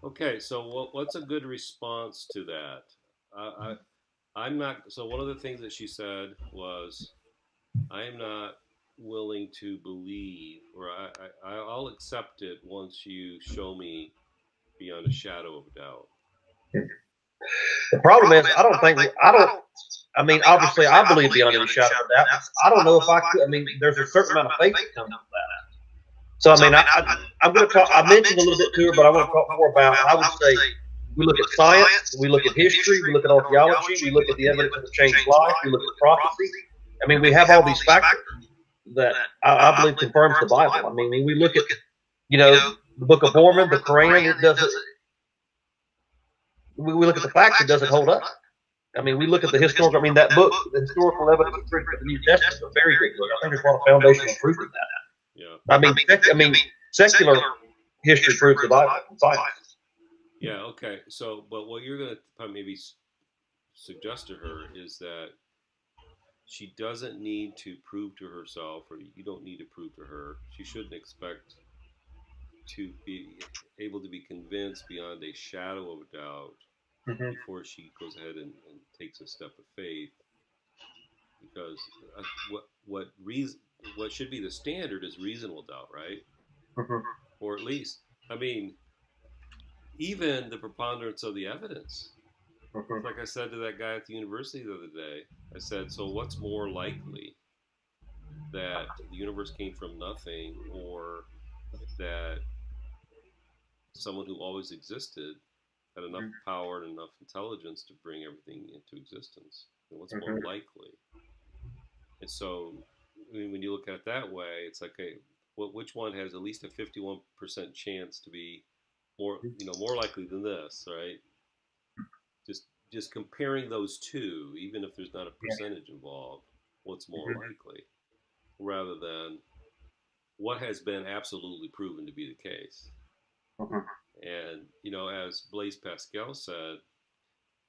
Okay, so what's a good response to that? I'm not. So one of the things that she said was, I am not willing to believe, or I'll accept it once you show me beyond a shadow of a doubt. The problem is, I don't. I mean, obviously, I believe beyond any shadow of a doubt. I don't know if I could. I mean, there's a certain amount of faith that comes with that. So, I mean, I'm going to talk. I mentioned a little bit to her, but I want to talk more about. I would say we look at science, we look at history, we look at archaeology, we look at the evidence of a changed life, we look at prophecy. I mean, we have all these factors that I believe confirms the Bible. I mean, we look at, the Book of Mormon, the Quran. It doesn't. We look at the facts. It doesn't hold up. I mean, we look at the historical. I mean, that book, the historical evidence of the New Testament, is a very good book. I think there's a lot of foundational truth in that. Yeah. I mean, secular history proves the Bible and science. Yeah. Okay. So, but what you're going to maybe suggest to her is that she doesn't need to prove to herself, or you don't need to prove to her. She shouldn't expect to be able to be convinced beyond a shadow of a doubt Mm-hmm. before she goes ahead and takes a step of faith. Because what should be the standard is reasonable doubt, right? Mm-hmm. Or at least, I mean, even the preponderance of the evidence. Mm-hmm. Like I said to that guy at the university the other day, I said, so what's more likely, that the universe came from nothing, or that someone who always existed had enough power and enough intelligence to bring everything into existence? And what's more Mm-hmm. likely? And so, I mean, when you look at it that way, it's like, which one has at least a 51% chance to be more likely than this, right? Just just comparing those two, even if there's not a percentage involved, what's more Mm-hmm. likely, rather than what has been absolutely proven to be the case. Mm-hmm. And as Blaise Pascal said,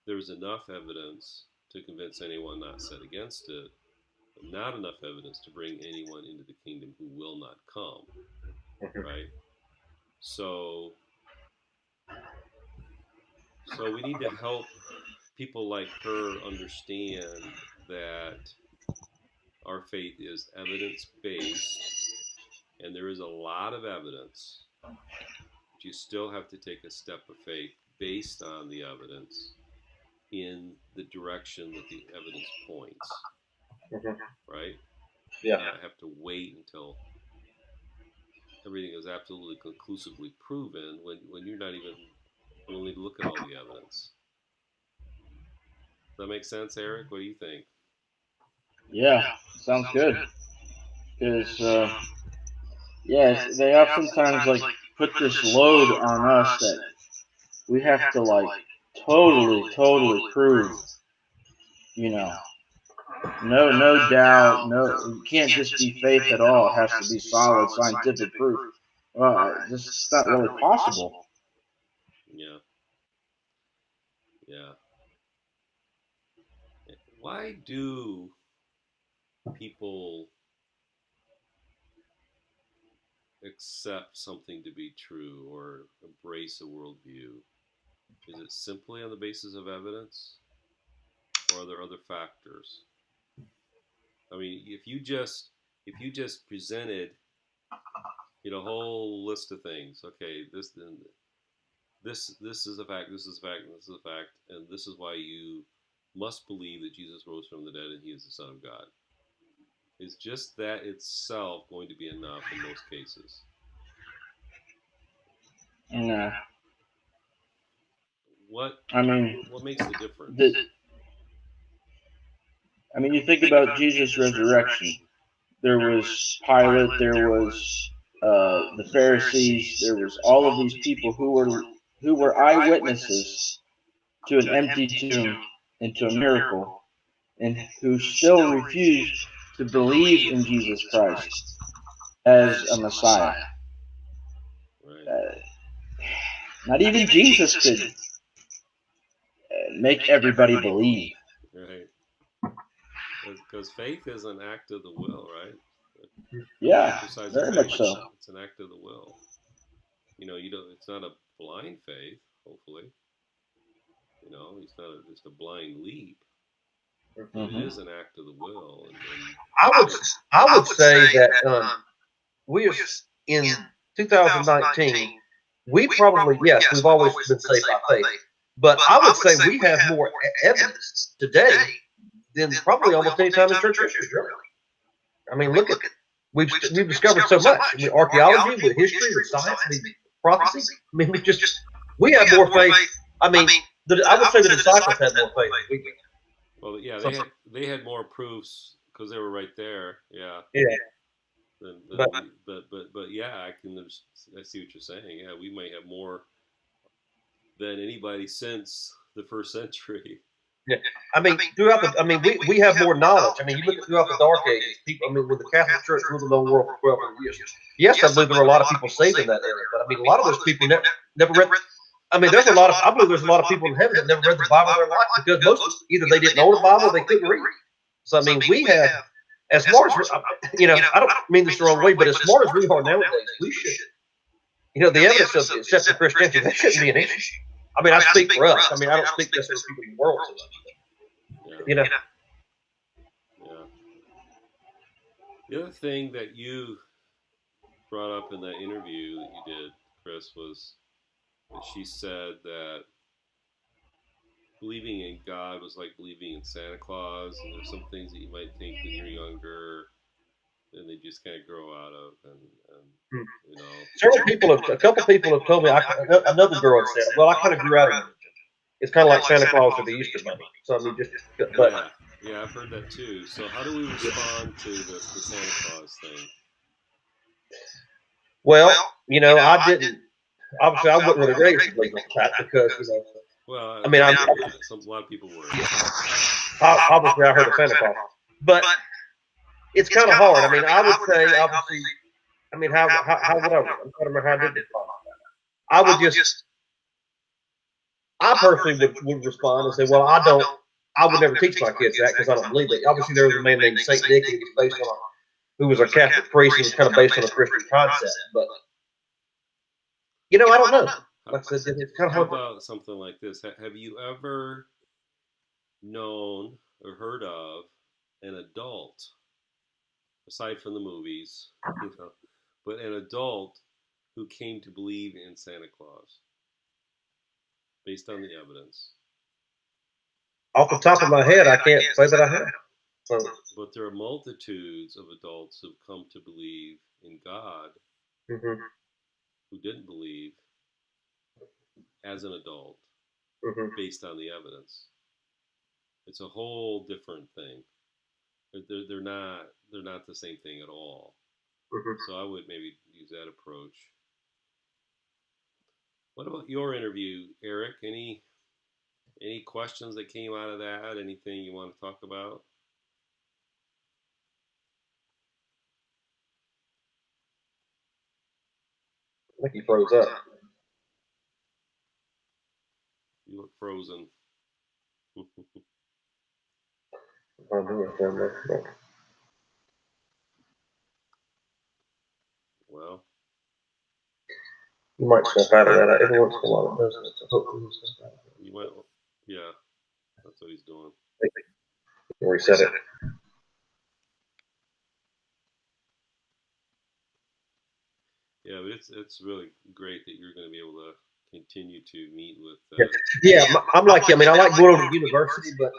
there's enough evidence to convince anyone not set against it, but not enough evidence to bring anyone into the kingdom who will not come. Right? So we need to help people like her understand that our faith is evidence based, and there is a lot of evidence, but you still have to take a step of faith based on the evidence in the direction that the evidence points, Mm-hmm. right? Yeah. Not have to wait until everything is absolutely conclusively proven when you're not even willing to look at all the evidence. Does that make sense, Eric? What do you think? Yeah, sounds good. Because yes, they oftentimes like put this load on us that we have to like totally prove. You know, no doubt, no, you can't just be faith at all. It has to be solid scientific proof. Well, just not really possible. Yeah, yeah. Why do people accept something to be true or embrace a worldview? Is it simply on the basis of evidence, or are there other factors? I mean, if you just presented, a whole list of things. Okay, this is a fact. This is a fact. And this is a fact, and this is why you must believe that Jesus rose from the dead and He is the Son of God. Is just that itself going to be enough in most cases? And What I mean, what makes the the, difference? you think about Jesus' resurrection. There was Pilate. There was the Pharisees. There was all of these people who were eyewitnesses to an empty tomb and to a miracle, and who still refused to believe in Jesus Christ as a Messiah. Right. Uh, Not even Jesus could make everybody believe. Right. Because faith is an act of the will, right? The Yeah, exercise of very faith, much so. it's an act of the will. You don't. It's not a blind faith. just a blind leap, but Mm-hmm. it is an act of the will. And I would say that we in 2019 we probably, yes, we've always been saved by faith, but I would say we have more evidence today than probably almost any time in church history. Really, I mean, look at we've discovered so much. I mean, archaeology, with history, with science, I mean, prophecy. I mean, we have more faith. I mean, I would say the disciples had more faith than we did. well, yeah, So, they had more proofs because they were right there. Yeah. yeah, Than but we, but yeah, I see what you're saying. Yeah, we might have more than anybody since the first century. yeah, I mean, we have more knowledge. I mean, you look at throughout the Dark Ages, people. I mean, when the Catholic Church ruled the known world for 1,200 years, yes, I believe there were a lot of people saved in that area, but I mean, a lot of those people never read. I mean, there's a lot of. I believe there's a lot of people in heaven that never read the Bible in their life because most either they didn't know the Bible or they couldn't read. So I mean, we have, as smart as I don't mean this the wrong way, but as smart as we are nowadays, we should. The evidence of accepting Christianity, that shouldn't be an issue. I mean, I speak for us. I mean, I don't speak just for people in the world. Yeah. Yeah. The other thing that you brought up in that interview that you did, Chris, was that she said that believing in God was like believing in Santa Claus, and there's some things that you might think when you're younger, and they just kind of grow out of, and A couple people have told me. Another girl had said, "Well, I kind of grew out of it. It's kind of like Santa Claus or the Easter Bunny." So I mean, yeah, I've heard that too. So how do we respond to the Santa Claus thing? Well, I didn't. Obviously, I wasn't really raised to believe in that because Well, I mean, a lot of people were. Obviously, I heard of Santa Claus, but it's kind of hard. I mean, I would say, obviously, I mean, how would I? I'm trying to remember how I did respond. I personally would respond and say, well, I would never teach my kids that because I don't believe it. Obviously, there was a man named Saint Nick who was a Catholic priest and was kind of based on a Christian concept, but I don't know. Like I said, it's kind of hard. How about something like this? Have you ever known or heard of an adult, aside from the movies, but an adult who came to believe in Santa Claus based on the evidence? Off the top of my head, I can't say that I have. So, but there are multitudes of adults who've come to believe in God who didn't believe as an adult based on the evidence. It's a whole different thing. They're not the same thing at all. So I would maybe use that approach. What about your interview, Eric? Any questions that came out of that? Anything you want to talk about? I think he froze up. You look frozen. Well, you might step out of that. Every once in a while, it does that. You might, yeah, that's what he's doing. Reset it. Yeah, but it's really great that you're going to be able to continue to meet with. I'm like you. I mean, I like going over to university, but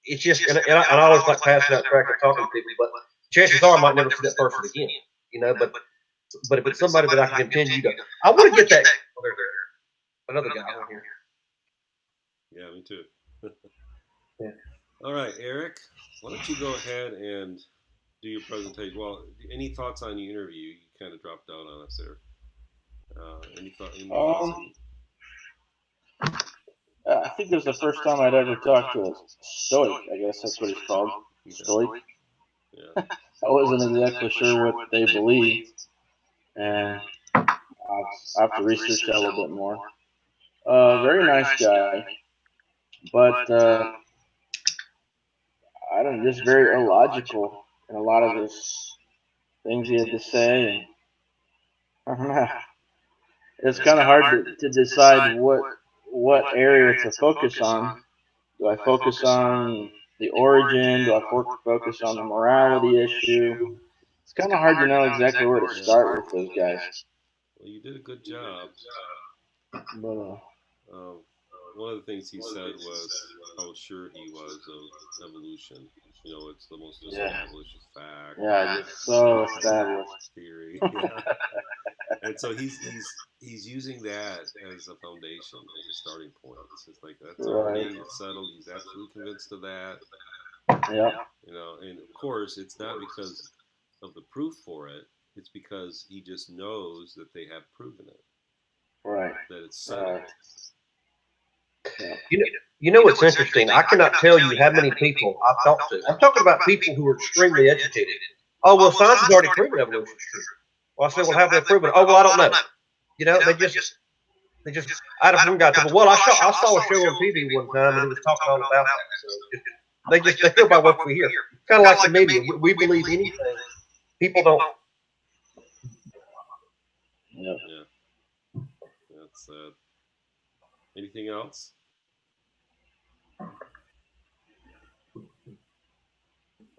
it's just, and I always like passing out track and talking to people, but chances are I might never see that person again. But if it's somebody that I can continue to, I want to get that. Oh, another guy over here. Yeah, me too. Yeah. All right, Eric, why don't you go ahead and do your presentation? Well, any thoughts on your interview? You kind of dropped out on us there. Any thoughts? I think this was the first time I'd ever talked to a stoic. I guess that's what it's called. Stoic. Yeah. I wasn't exactly sure what they believed, and I'll have to research that a little bit more. Very nice guy, but I don't know, just very illogical in a lot of his things he had to say. And I don't know. It's kind of hard to decide what area to focus on Do I focus on the origin? Do I focus on the morality issue? It's kind of hard to know exactly where to start with those guys. Well, you did a good job. But, one of the things he said was how sure he was of evolution. You know, it's the most established fact. Yeah, just so established theory. Yeah. And so he's using that as a foundation, as a starting point. It's just like that's already settled. He's absolutely convinced of that. Yeah. You know, and of course, it's not because of the proof for it. It's because he just knows that they have proven it. Right. That it's settled. You know what's interesting? I cannot tell you how many people I've talked to. I'm talking about people who are extremely educated. Oh, well, science has already proven evolution is true. Well, I said, well, how have they proven it? Oh, well, I don't know. You know, they just. I had a friend guy told me, well, I saw a show on TV one time and it was talking all about that. So they go by what we hear. Kind of like the media. We believe anything. People don't. Yeah. That's anything else?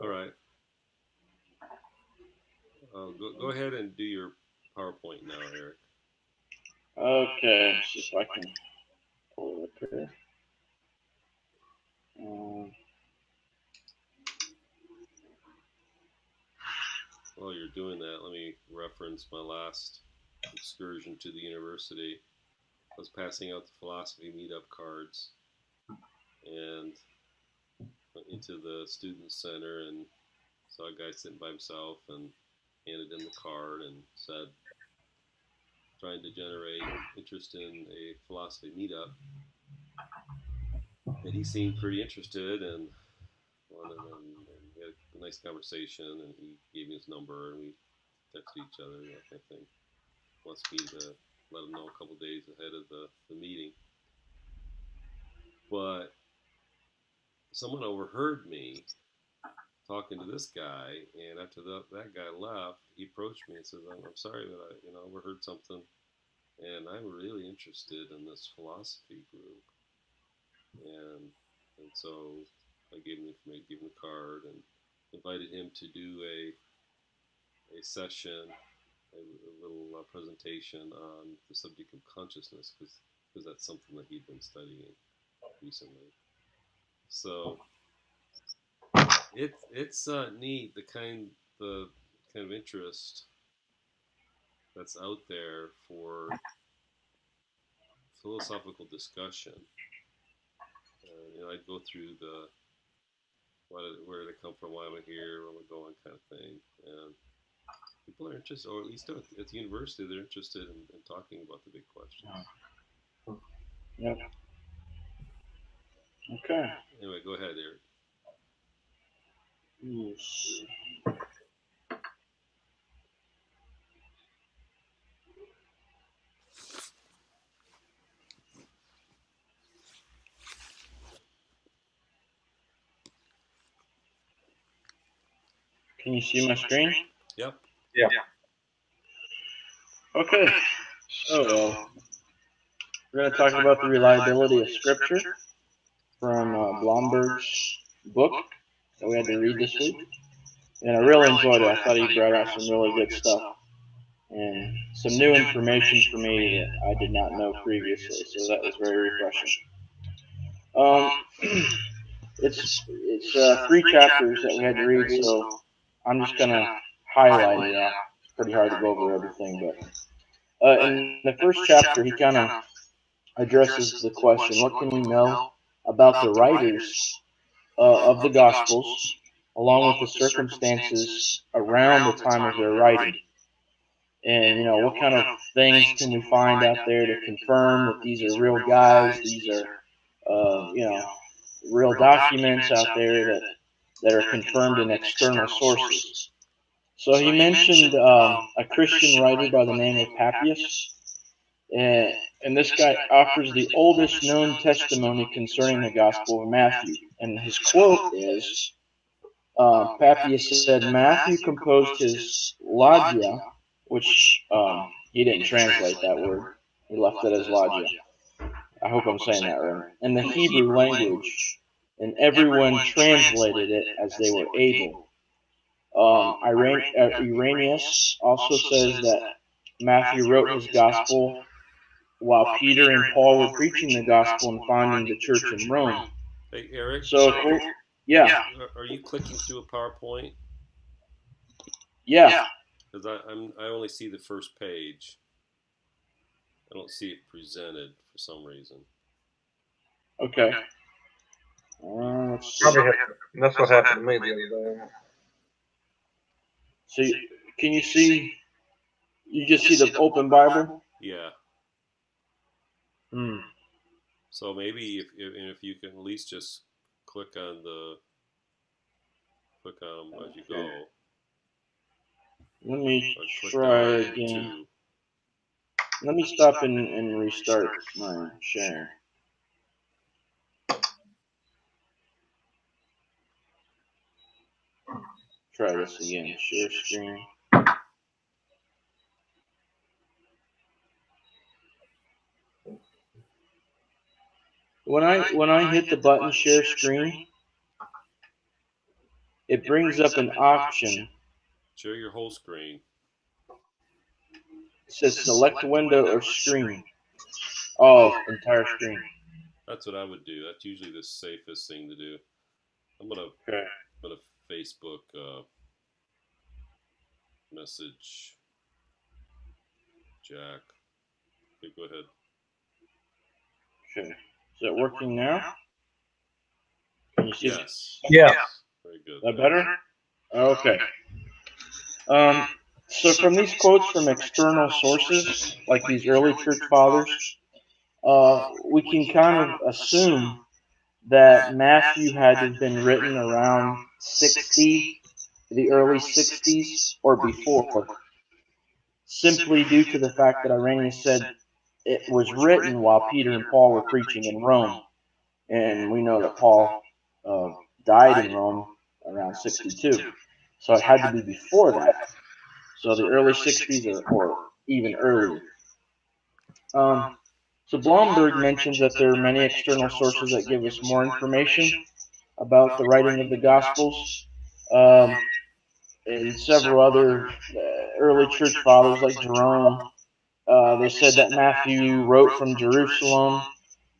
All right. Go ahead and do your PowerPoint now, Eric. Okay, let's see if I can pull it up here. While you're doing that, let me reference my last excursion to the university. I was passing out the philosophy meetup cards and went into the student center and saw a guy sitting by himself and handed him the card and said, trying to generate interest in a philosophy meetup. And he seemed pretty interested and wanted, and we had a nice conversation, and he gave me his number and we texted each other, that kind of thing. Wants me to let him know a couple days ahead of the meeting. But someone overheard me talking to this guy, and after that guy left, he approached me and says, "I'm sorry, but I overheard something, and I'm really interested in this philosophy group." And so I gave him the card, and invited him to do a session, a little presentation on the subject of consciousness, because that's something that he'd been studying recently. So it's neat, the kind of interest that's out there for philosophical discussion. I'd go through where did it come from, why am I here, where am I going, kind of thing, and people are interested, or at least at the university, they're interested in talking about the big questions. Yep. Okay. Anyway, go ahead, Eric. Yes. Can you see my screen? Yep. Yeah. Okay. So we're going to talk about the reliability of Scripture from Blomberg's book that we had to read this week. And I really enjoyed it. I thought he brought out some really good stuff and some new information for me that I did not know previously. So that was very refreshing. It's 3 chapters that we had to read, so I'm just going to highlight it out. It's pretty hard to go over everything, but in the first chapter, he kind of addresses the question, what can we know about the writers of the Gospels, along with the circumstances around the time of their writing? And, what kind of things can we find out there to confirm that these are real guys, these are, real documents out there that are confirmed in external sources? So he mentioned a Christian writer by the name of Papias, and this guy offers the oldest known testimony concerning the Gospel of Matthew. And his quote is, Papias said, Matthew composed his Logia, which he didn't translate that word. He left it as Logia. I hope I'm saying that right. In the Hebrew language, and everyone translated it as they were able. Irenaeus also says that Matthew wrote his gospel while Peter and Paul were preaching the gospel and founding the church in Rome. Hey, Eric. So, yeah. Are you clicking through a PowerPoint? Yeah. Because I only see the first page. I don't see it presented for some reason. Okay. That's what happened to me the other day. So, can you see? You just see the open Bible? Yeah. Hmm. So maybe if you can at least just click on them as you go. Let me try again. Let me stop and restart my sharing. Try this again. Share screen. When I hit the button share screen, it brings up an option. Share your whole screen. It says select window or screen. Oh, entire screen. That's what I would do. That's usually the safest thing to do. I'm gonna Facebook message Jack. Okay, go ahead. Okay. Is that working now? Can you see? Yes. Yeah. Very good. Is that better? Okay. So from these quotes from external sources, like these early church fathers, we can kind of assume that Matthew had to have been written around 60, the early 60s, or before, simply due to the fact that Irenaeus said it was written while Peter and Paul were preaching in Rome. And we know that Paul died in Rome around 62. So it had to be before that. So the early 60s or even earlier. So Blomberg mentions that there are many external sources that give us more information about the writing of the Gospels. And several other early church fathers like Jerome, they said that Matthew wrote from Jerusalem.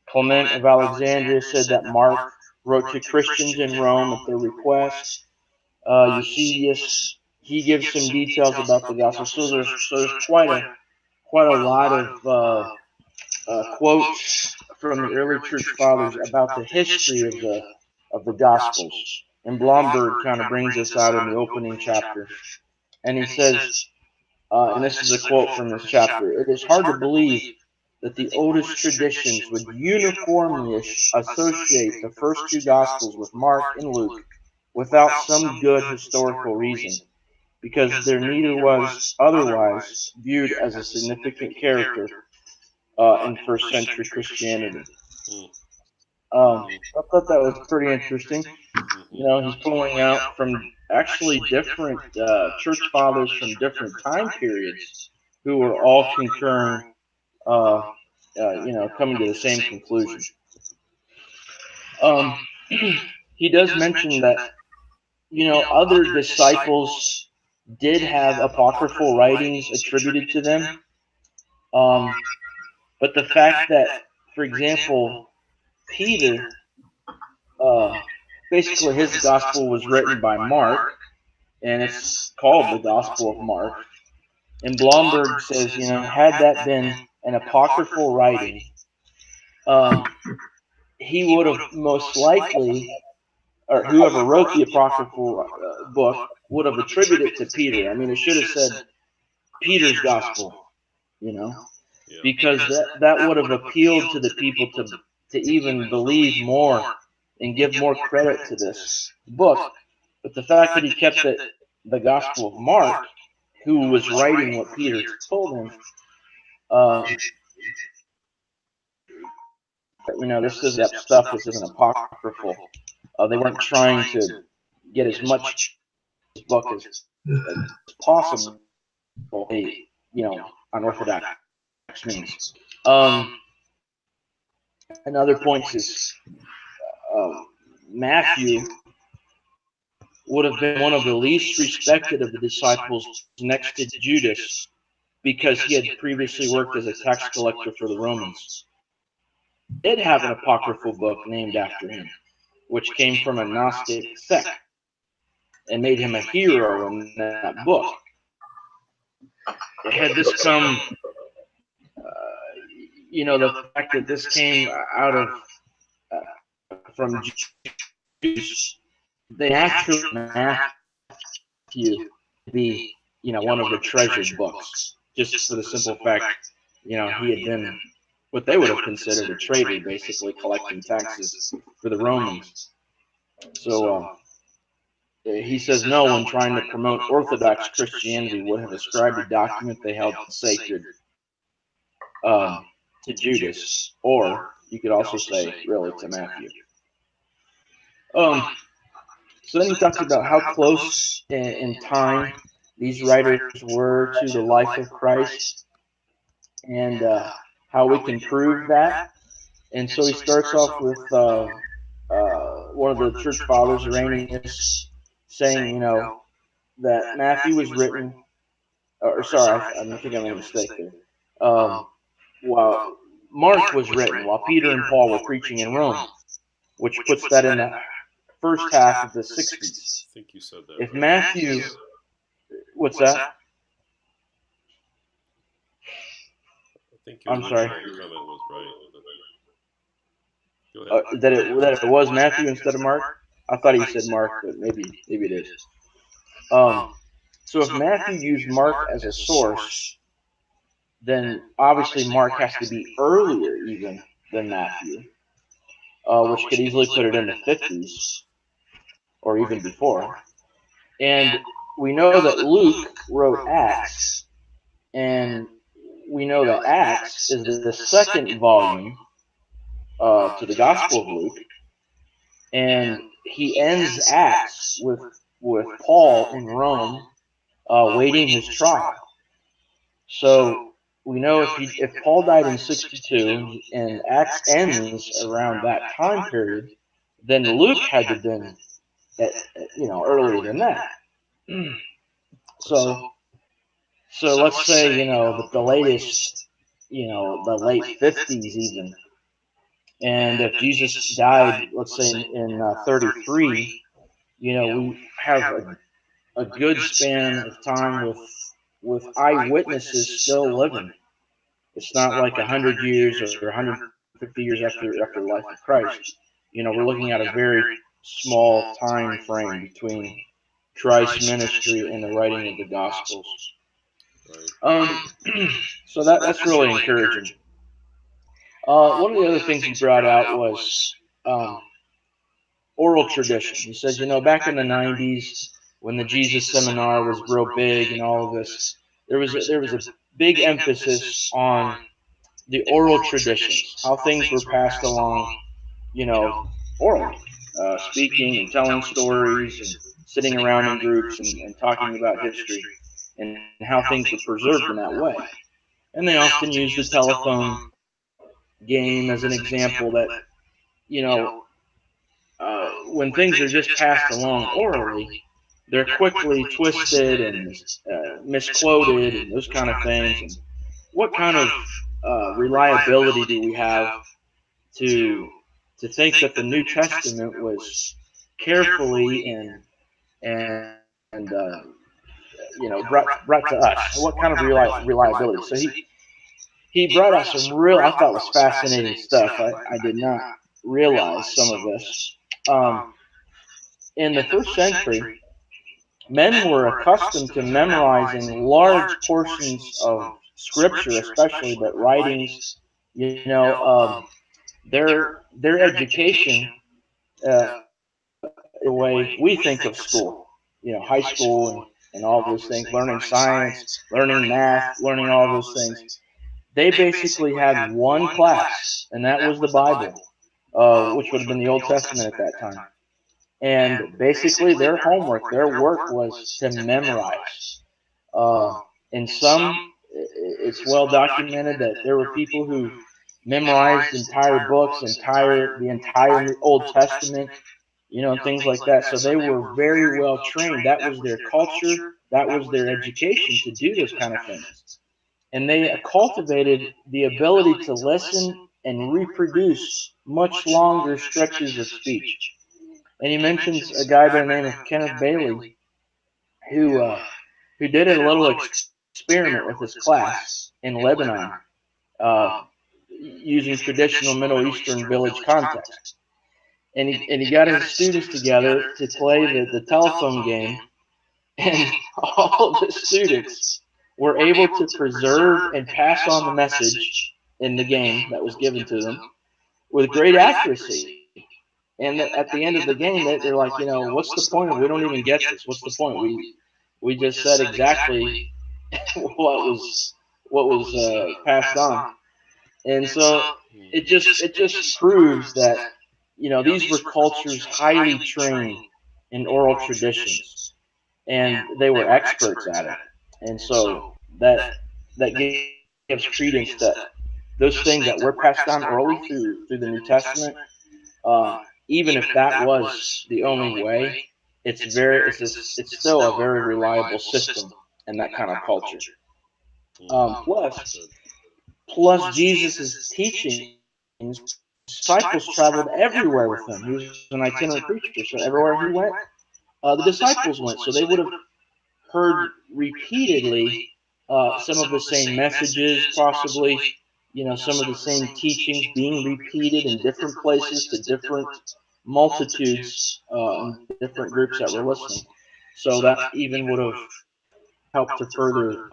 Clement of Alexandria said that Mark wrote to Christians in Rome at their request. Eusebius, he gives some details about the gospel. So there's quite a lot of quotes from the early church fathers about the history of the gospels. And Blomberg kind of brings this out in the opening chapter, and he says, and this is a quote from this chapter: "It is hard to believe that the oldest traditions would uniformly associate the first two Gospels with Mark and Luke without some good historical reason, because there neither was otherwise viewed as a significant character in first century Christianity." I thought that was pretty interesting. You know, he's pulling out from actually different church fathers from different time periods who were all concurring, coming to the same conclusion. He does mention that, other disciples did have apocryphal writings attributed to them. But the fact that, for example, Peter, basically his gospel was written by Mark, and it's called the Gospel of Mark. And Blomberg says, had that been an apocryphal writing, he would have most likely, or whoever wrote the apocryphal book, would have attributed it to Peter. I mean, it should have said Peter's gospel, because that would have appealed to the people to even believe more and give more credit to this book. But the fact that he kept it the Gospel of Mark, who was writing what Peter told him, this isn't stuff. This isn't apocryphal. They weren't trying to get as much book as possible, unorthodox means. Another point is Matthew would have been one of the least respected of the disciples next to Judas because he had previously worked as a tax collector for the Romans. He did have an apocryphal book named after him, which came from a Gnostic sect and made him a hero in that book. Had this come, the fact that this came out of from Jews, they naturally Matthew to be, one of the treasured books, just for the simple fact, he had been what they would have considered a traitor, basically collecting taxes for the Romans. So he says no one trying to promote Orthodox Christianity would have ascribed a document they held sacred to Judas, or you could also say, really, to Matthew. So then he talks about how close in time these writers were to the life of Christ, and how we can prove that. And so he starts off with one of the church fathers, Irenaeus, saying, that Matthew was written, or sorry, I think I made a mistake there. While Mark was written while Peter and Paul were preaching in Rome, which puts that in the first half of the 60s. I think you said that. If Matthew, what's that? I think your I'm sorry. comment was right. Go ahead. That it was Matthew instead of Mark. I thought he said Mark, but maybe it is. So if Matthew used Mark as a source, then obviously Mark has to be earlier even than Matthew, which could easily put it in the 50s or even before. And we know that Luke wrote Acts, and we know that Acts is the second volume to the Gospel of Luke, and he ends Acts with Paul in Rome waiting his trial. So we know if Paul died in 62 and Acts ends around that time period, then Luke had to have been earlier than that. So let's say the latest, the late 50s even. And if Jesus died, let's say in 33, we have a good span of time with eyewitnesses still living. It's not like 100 years or 150 years after the life of Christ. We're looking at a very small time frame between Christ's ministry and the writing of the Gospels. So that's really encouraging. One of the other things he brought out was oral tradition. He says, back in the 90s, when the Jesus Seminar was real big and all of this, there was a big emphasis on the oral traditions, how things were passed along, orally, speaking and telling stories and sitting around in groups and talking about history and how things were preserved in that way. And they often use the telephone game as an example that, when things are just passed along orally, they're quickly twisted and misquoted and those kind of things. And what kind of reliability do we have to think that the New Testament was carefully and brought to us? What kind of reliability? So he brought out some real, I thought was fascinating stuff. I did not realize some of this. In the first century, men were accustomed to memorizing large portions of Scripture, especially, but writings. Their education, the way we think of school, high school and all those things, learning science, learning math, learning all those things. They basically had one class, and that was the Bible, which would have been the Old Testament at that time. And basically their homework, their work was to memorize. In some, it's well documented that there were people who memorized entire books, the entire Old Testament and things like that. So they were very well trained. That was their culture. That was their education to do those kind of things. And they cultivated the ability to listen and reproduce much longer stretches of speech. And he mentions a guy by the name of Kenneth Bailey who uh, who did a little experiment with his class in Lebanon, uh, using traditional Middle Eastern village context. And he got his students together to play the telephone game, and all of the students were able to preserve and pass on the message in the game that was given to them with great accuracy. And at the end of the game, they're like, what's the point? We don't even get this. What's the point? We just said exactly what was passed on. And so it just proves that these were cultures highly trained in oral traditions, and they were experts at it. And so that gives credence that those things that were passed down orally through the New Testament, uh, even if that was the only way, it's still a very reliable system in that kind of culture. Plus Jesus' teachings, disciples traveled everywhere with him. He was an itinerant preacher, so everywhere he went, the disciples went. So they would have heard repeatedly some of the same messages, possibly, some of the same teachings being repeated in different places to different multitudes and different groups that were listening. So that even would have helped to further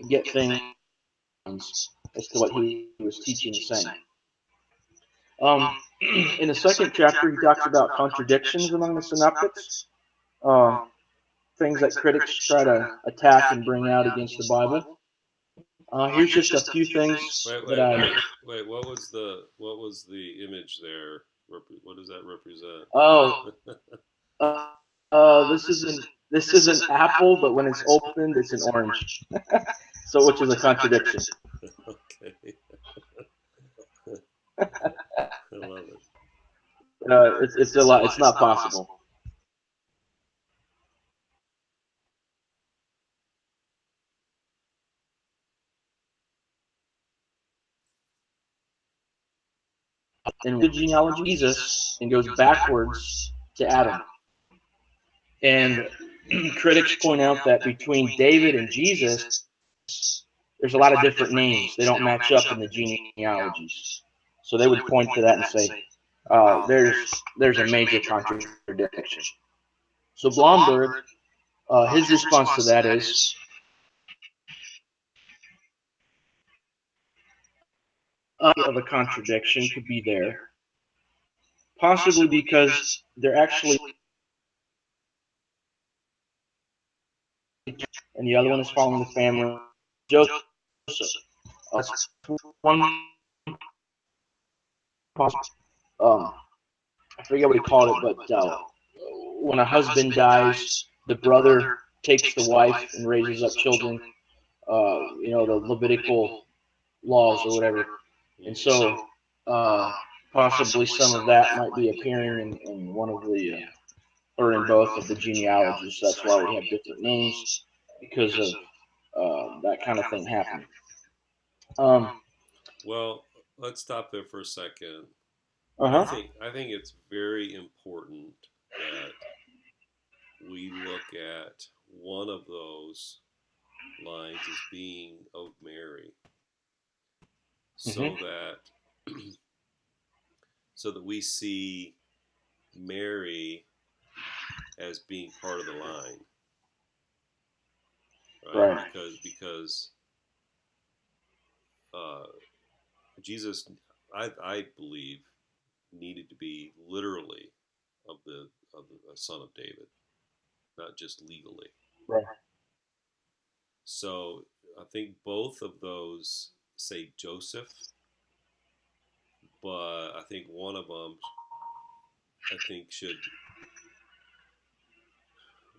get things as to what he was teaching and saying. Um, in the second chapter, he talks about contradictions among the synoptics, uh, things that critics try to attack and bring out against the Bible. Here's just a few things that I. Wait. What was the image there? What does that represent? Oh, this is an apple, but when it's opened, it's an orange. So, which is a contradiction. Okay. I love it. It's a lot. It's not possible. In the genealogy of Jesus and goes backwards to Adam. And critics point out that between David and Jesus, there's a lot of different names. They don't match up in the genealogies. So they would point to that and say, there's a major contradiction. So Blomberg, his response to that is, of a contradiction could be there, possibly because they're actually, and the other one is following the family Joseph. That's one possible. I forget what he called it, but when a husband dies, the brother takes the wife and raises up children. The Levitical laws or whatever, and so possibly some of that might be appearing in one of the or in both of the genealogies. So that's why we have different names because of that kind of thing happening. Um, Well, let's stop there for a second. uh huh. I think it's very important that we look at one of those lines as being of Mary, so Mm-hmm. that so that we see Mary as being part of the line, right? Right. Because uh, Jesus, I believe, needed to be literally of the son of David, not just legally. Right. So I think both of those say Joseph, but I think one of them should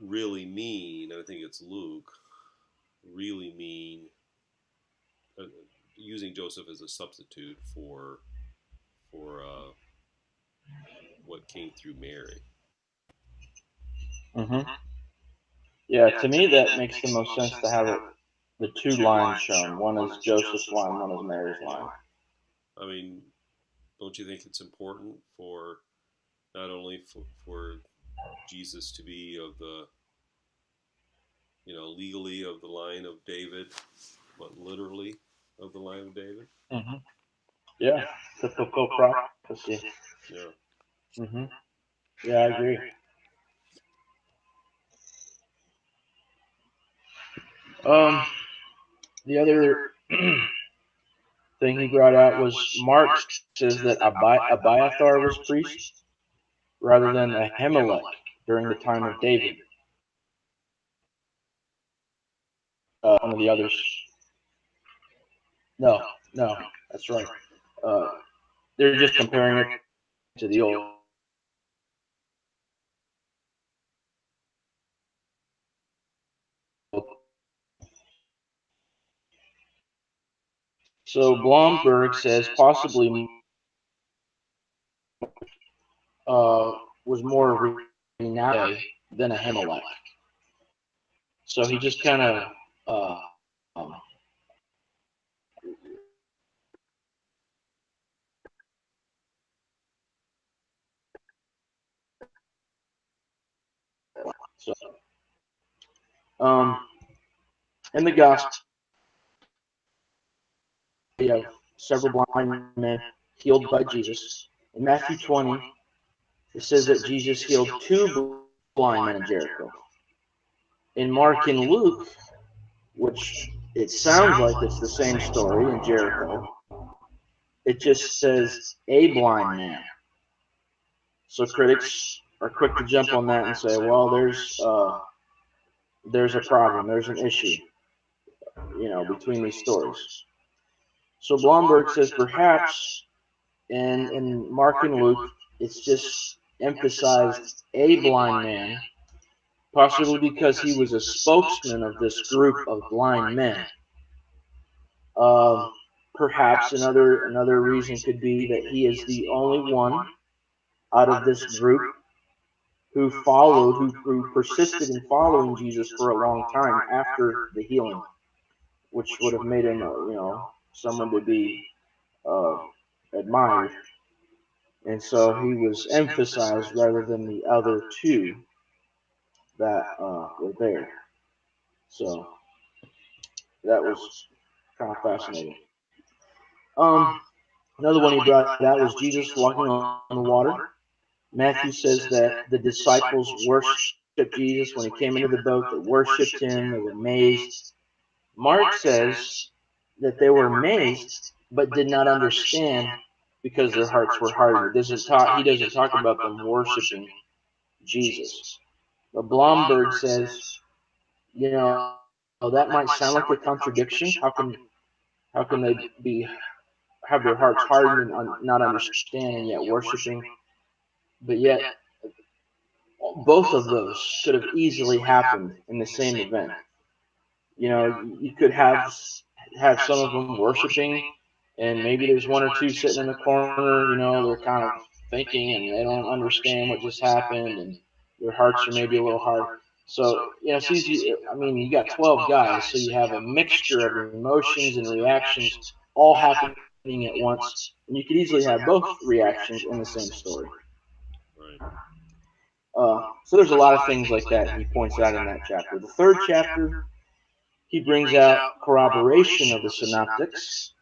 really mean, and I think it's Luke, really mean uh, using Joseph as a substitute for what came through Mary. Mm-hmm. Yeah, to me that makes the most sense to have the two lines shown. One is Joseph's line, one is Mary's line. I mean, don't you think it's important for not only for Jesus to be of the, legally of the line of David, but literally of the line of David? Mm-hmm. Yeah, to fulfill prophecy. Yeah. Mm-hmm. Yeah, I agree. The other thing he brought out was Mark says that Abiathar was priest rather than Ahimelech during the time of David. One of the others. No, that's right. They're just comparing it to the old. So Blomberg says possibly was more renowned than Ahimelech. So he just kind of so in the gospel we have several blind men healed by Jesus. In Matthew 20, it says that Jesus healed 2 blind men in Jericho. In Mark and Luke, which it sounds like it's the same story in Jericho, it just says a blind man. So critics are quick to jump on that and say, well, there's a problem, there's an issue, between these stories. So Blomberg says perhaps in Mark and Luke, it's just emphasized a blind man, possibly because he was a spokesman of this group of blind men. Perhaps another reason could be that he is the only one out of this group who persisted in following Jesus for a long time after the healing, which would have made him, someone to be admired. And so he was emphasized rather than the other 2 that were there. So that was kind of fascinating. Another one he brought out was Jesus walking on the water. Matthew says that the disciples worshiped Jesus when he came into the boat. They worshipped him. They were amazed. Mark says that they were amazed but did not understand because their hearts were hardened. He doesn't talk about them worshiping Jesus. But Blomberg says, that might sound like a contradiction. How can they have their hearts hardened and not understanding yet worshiping? But yet, both of those could have easily happened in the same event. You could have some of them worshiping, and maybe there's 1 or 2 sitting in the corner. They're kind of thinking and they don't understand what just happened, and their hearts are maybe a little hard. So it's easy. I mean, you got 12 guys, so you have a mixture of emotions and reactions all happening at once, and you could easily have both reactions in the same story. Right. So there's a lot of things like that he points out in that chapter. The 3rd chapter, he brings out corroboration of the synoptics.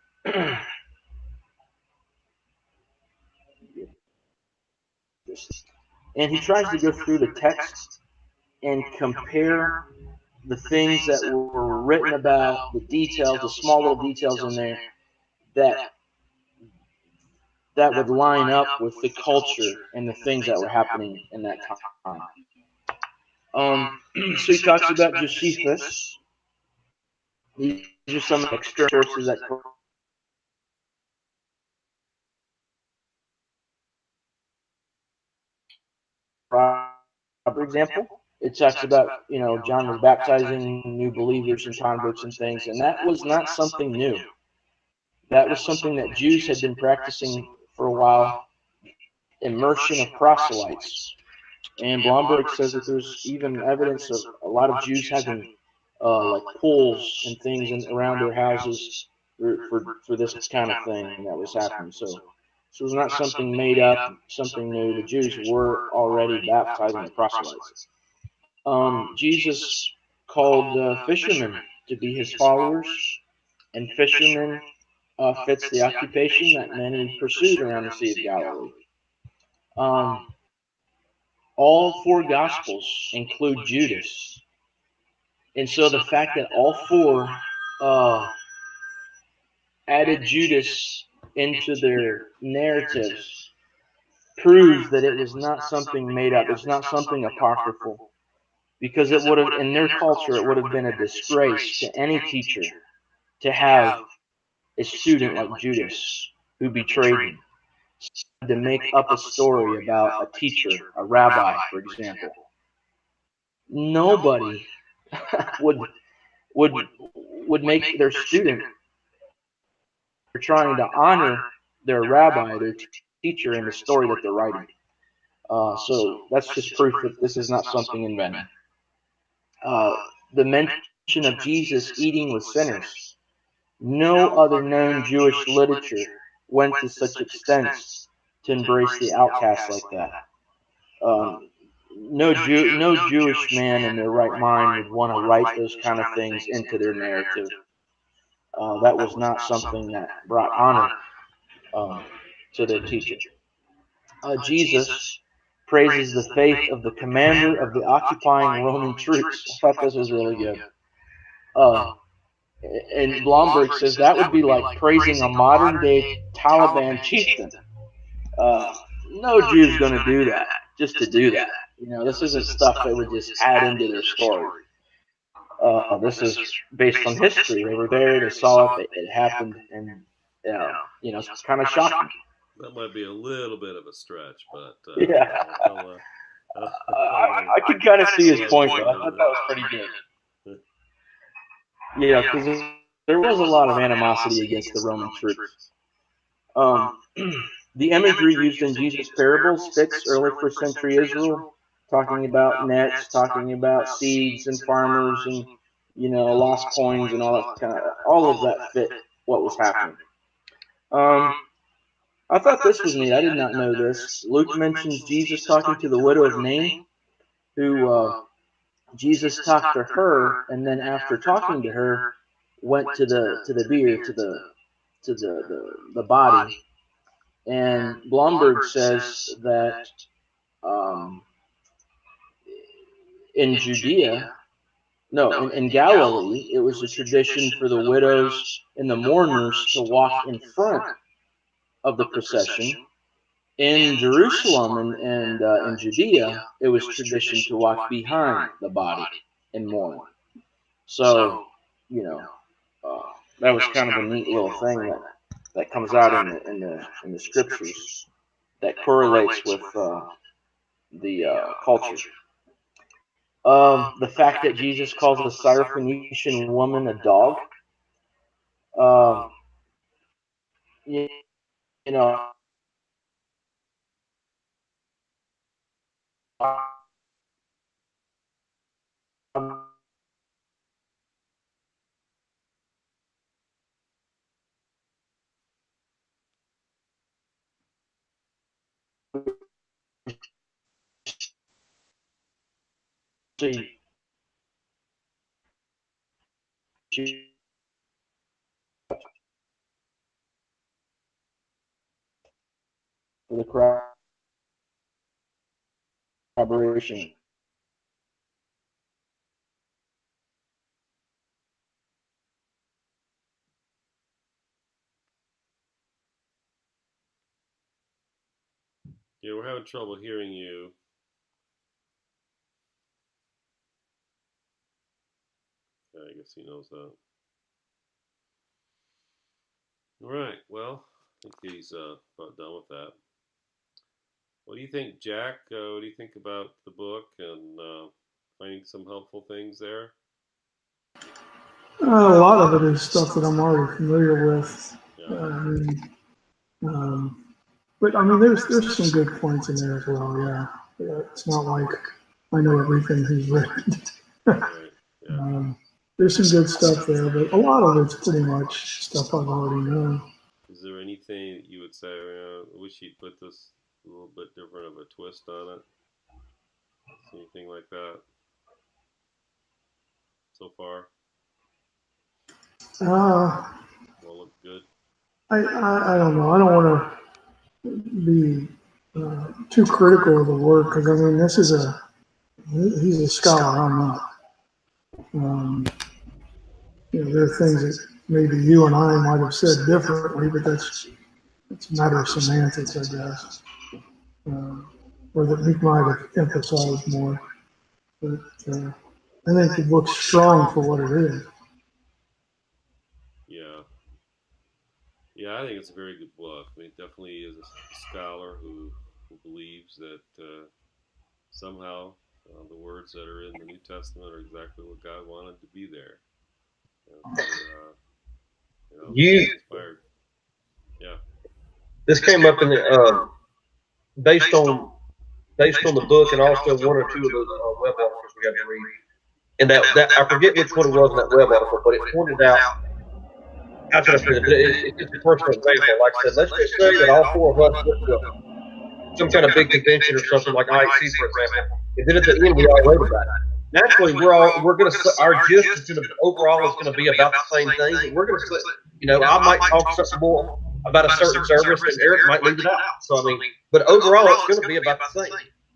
And he tries to go through the text and compare the things that were written about, the details, the small little details in there that would line up with the culture and the things that were happening in that time. So he talks about Josephus. These are some external sources that, for example, it talks about, John was baptizing new believers and converts and things, and that was not something new. That was something that Jews had been practicing for a while immersion of proselytes. And Blomberg says that there's even evidence of a lot of Jews having like pools and things around their houses for this kind of thing that was happening. So it was not something made up, something new. The Jews were already baptizing the proselytes. Jesus called fishermen to be his followers, and fishermen fits the occupation that many pursued around the Sea of Galilee. All four Gospels include Judas. And so the fact that all four added Judas into their narratives proves that it was not something made up. It's not something apocryphal. Because it would have, in their culture, it would have been a disgrace to any teacher to have a student like Judas who betrayed him, to make up a story about a teacher, a rabbi, for example. Nobody would make their student. They're trying to honor their rabbi, their teacher, in the story that they're writing. So that's just proof that this is not something invented. The mention of Jesus eating with sinners. No other known Jewish literature went to such extents to embrace the outcast like that. No Jewish man in their right mind would want to write those kind of things into their narrative. That was not something that brought honor to their teacher. Jesus praises the faith of the commander of the occupying Roman troops. I thought this was really good. And Blomberg says that would be like praising a modern-day Taliban chieftain. No Jew's going to do that just to do that. You know, this isn't stuff they would just add into their story. This is based on history. They were there, they saw it, it happened, and you know, it's kind of shocking. That might be a little bit of a stretch, but yeah, I could kind of see his point, though. I thought that was pretty good. Yeah, because there was a lot of animosity against the Roman troops. The imagery used in Jesus' parables fits early first century Israel, talking about nets, talking about seeds and farmers and, you know, lost coins and all that kind of, all of that fit what was happening. I thought this was neat. I did not know this. Luke mentions Jesus talking to the widow of Nain, who Jesus talked to her, and then after talking to her, went to the bier, to the body. And Blomberg says that in Judea, no, in Galilee, it was a tradition for the widows and the mourners to walk in front of the procession. In Jerusalem and in Judea, it was tradition to walk behind the body and mourn. So, you know, that was kind of a neat little thing that comes out in the scriptures that correlates with the culture. The fact that Jesus calls a Syrophoenician woman a dog, you know, for the corroboration. Yeah, we're having trouble hearing you. I guess he knows that. All right. Well, I think he's about done with that. What do you think, Jack? What do you think about the book and finding some helpful things there? A lot of it is stuff that I'm already familiar with. Yeah. Um, But I mean, there's some good points in there as well. Yeah, it's not like I know everything he's written. Right. Yeah. There's some good stuff there, but a lot of it's pretty much stuff I've already known. Is there anything that you would say, I wish he'd put this a little bit different of a twist on it? Anything like that so far? All look good. I don't know. I don't want to be too critical of the work because I mean, he's a scholar. I'm not. There are things that maybe you and I might have said differently, but it's a matter of semantics, I guess, or that we might have emphasized more. But I think it looks strong for what it is. Yeah. Yeah, I think it's a very good book. I mean, it definitely is a scholar who believes that somehow the words that are in the New Testament are exactly what God wanted to be there. You inspired. Yeah. This came up in the based on the book and also one or two of those web articles we had to read. And that I forget which one it was in that web article, but it pointed out. How should I put it? But it's just a personal example. Like I said, let's just say that all four of us went to some kind of big convention or something like IHC, for example, and then at the end we all wrote about it. Naturally, we're going to our gist is going to overall is going to be about the same thing, but we're going to I might talk something more about a certain service, and Eric might leave it out. So I mean, but overall, it's going to be about the same.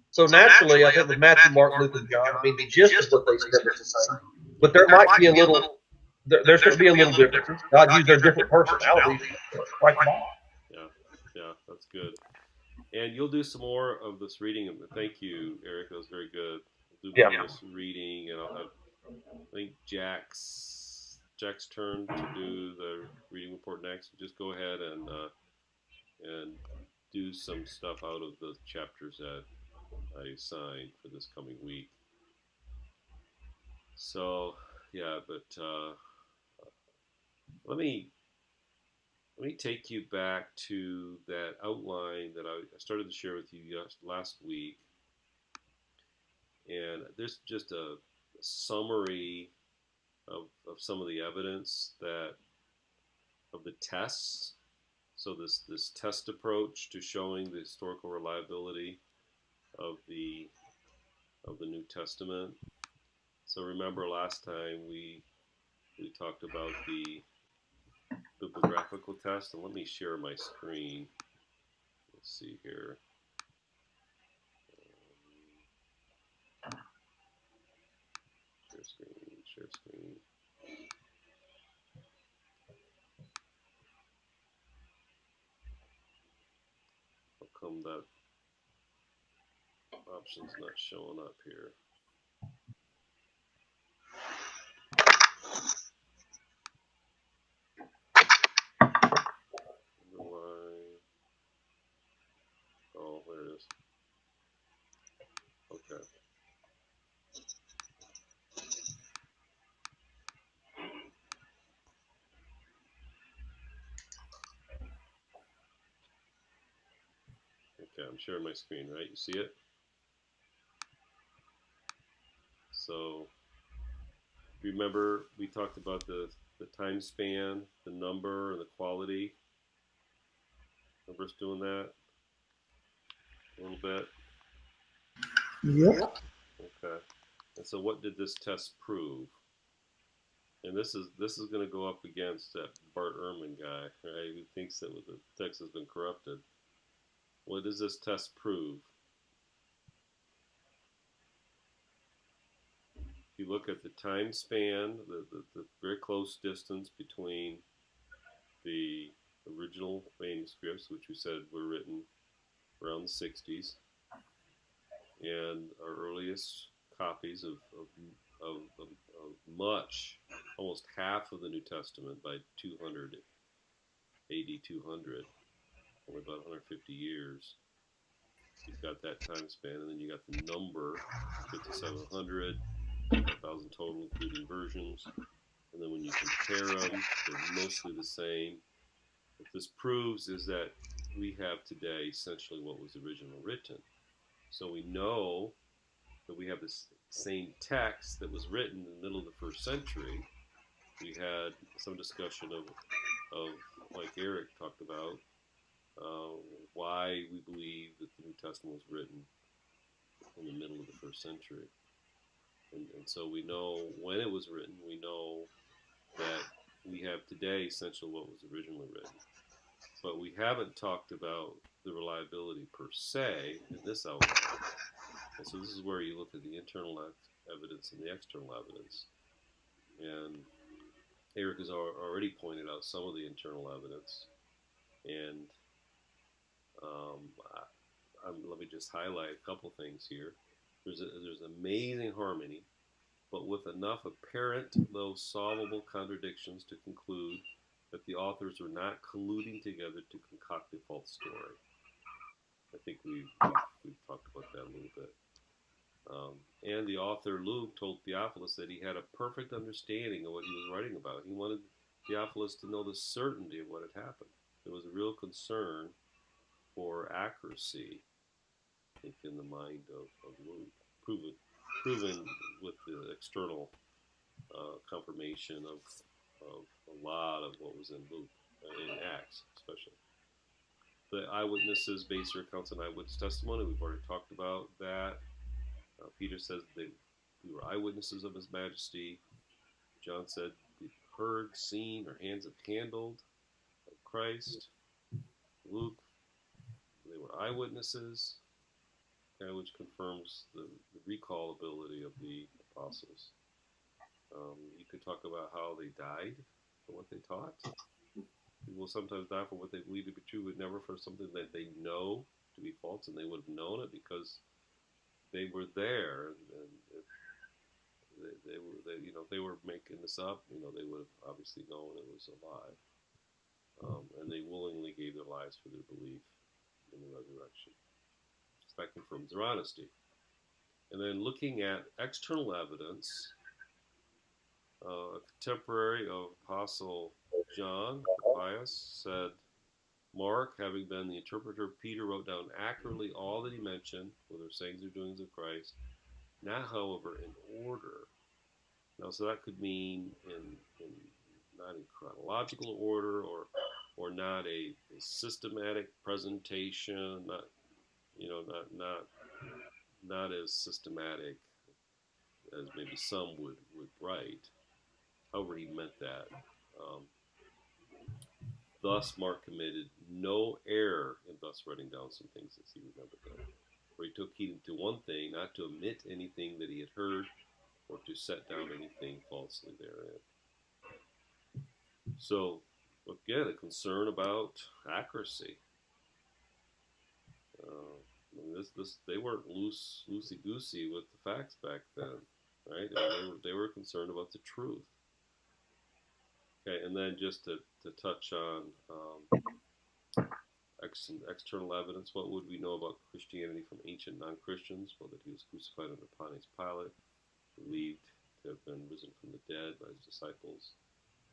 So naturally, I think with Matthew, Mark, Luke, and John, I mean, the gist of what they said is the same, but there might be a little. There's going to be a little difference. God used their different personalities. Right. Yeah, that's good. And you'll do some more of this reading. Thank you, Eric. That was very good. We'll do more of this reading, and I'll have, I think, Jack's turn to do the reading report next. Just go ahead and do some stuff out of the chapters that I assigned for this coming week. So, yeah, but let me take you back to that outline that I started to share with you last week. And there's just a summary of some of the evidence that of the tests. So this test approach to showing the historical reliability of the New Testament. So remember last time we talked about the bibliographical test, and let me share my screen. Let's see here. Share screen. How come that option's not showing up here? Oh, there it is. Okay. Okay, I'm sharing my screen, right? You see it? So, remember we talked about the time span, the number, and the quality. Remember us doing that a little bit? Yep. Okay. And so, what did this test prove? And this is going to go up against that Bart Ehrman guy, right? Who thinks that the text has been corrupted. What does this test prove? If you look at the time span, the very close distance between the original manuscripts, which we said were written around the 60s, and our earliest copies of much, almost half of the New Testament by 200 AD 200, only about 150 years. You've got that time span, and then you got the number, 5,700, 5,000 total, including versions. And then when you compare them, they're mostly the same. What this proves is that we have today essentially what was originally written. So we know that we have this same text that was written in the middle of the first century. We had some discussion of like Eric talked about, uh, why we believe that the New Testament was written in the middle of the first century. And so we know when it was written, we know that we have today essentially what was originally written. But we haven't talked about the reliability per se in this outline. And so this is where you look at the internal evidence and the external evidence. And Eric has already pointed out some of the internal evidence. And let me just highlight a couple things here. There's amazing harmony, but with enough apparent, though solvable contradictions to conclude that the authors were not colluding together to concoct a false story. I think we've talked about that a little bit. And the author Luke told Theophilus that he had a perfect understanding of what he was writing about. He wanted Theophilus to know the certainty of what had happened. There was a real concern for accuracy, I think, in the mind of Luke, proven with the external confirmation of a lot of what was in Luke, in Acts especially. The eyewitnesses base their accounts on eyewitness testimony. We've already talked about that. Peter says we were eyewitnesses of His Majesty. John said we've heard, seen, our hands have handled Christ. Luke, they were eyewitnesses, which confirms the recallability of the apostles. You could talk about how they died for what they taught. People sometimes die for what they believe to be true, but never for something that they know to be false, and they would have known it because they were there, and if they were making this up, they would have obviously known it was a lie, and they willingly gave their lives for their belief in the resurrection. So that confirms their honesty. And then looking at external evidence, a contemporary of Apostle John, Pius, said, Mark, having been the interpreter of Peter, wrote down accurately all that he mentioned, whether sayings or doings of Christ, not, however, in order. Now, so that could mean not in chronological order, or not a systematic presentation, not as systematic as maybe some would write. However, he meant that. Thus, Mark committed no error in thus writing down some things as he remembered them. For he took heed to one thing, not to omit anything that he had heard, or to set down anything falsely therein. So, again, a concern about accuracy. They weren't loosey-goosey with the facts back then, right? They were concerned about the truth. Okay, and then just to touch on external evidence, what would we know about Christianity from ancient non-Christians? Well, that he was crucified under Pontius Pilate, believed to have been risen from the dead by his disciples.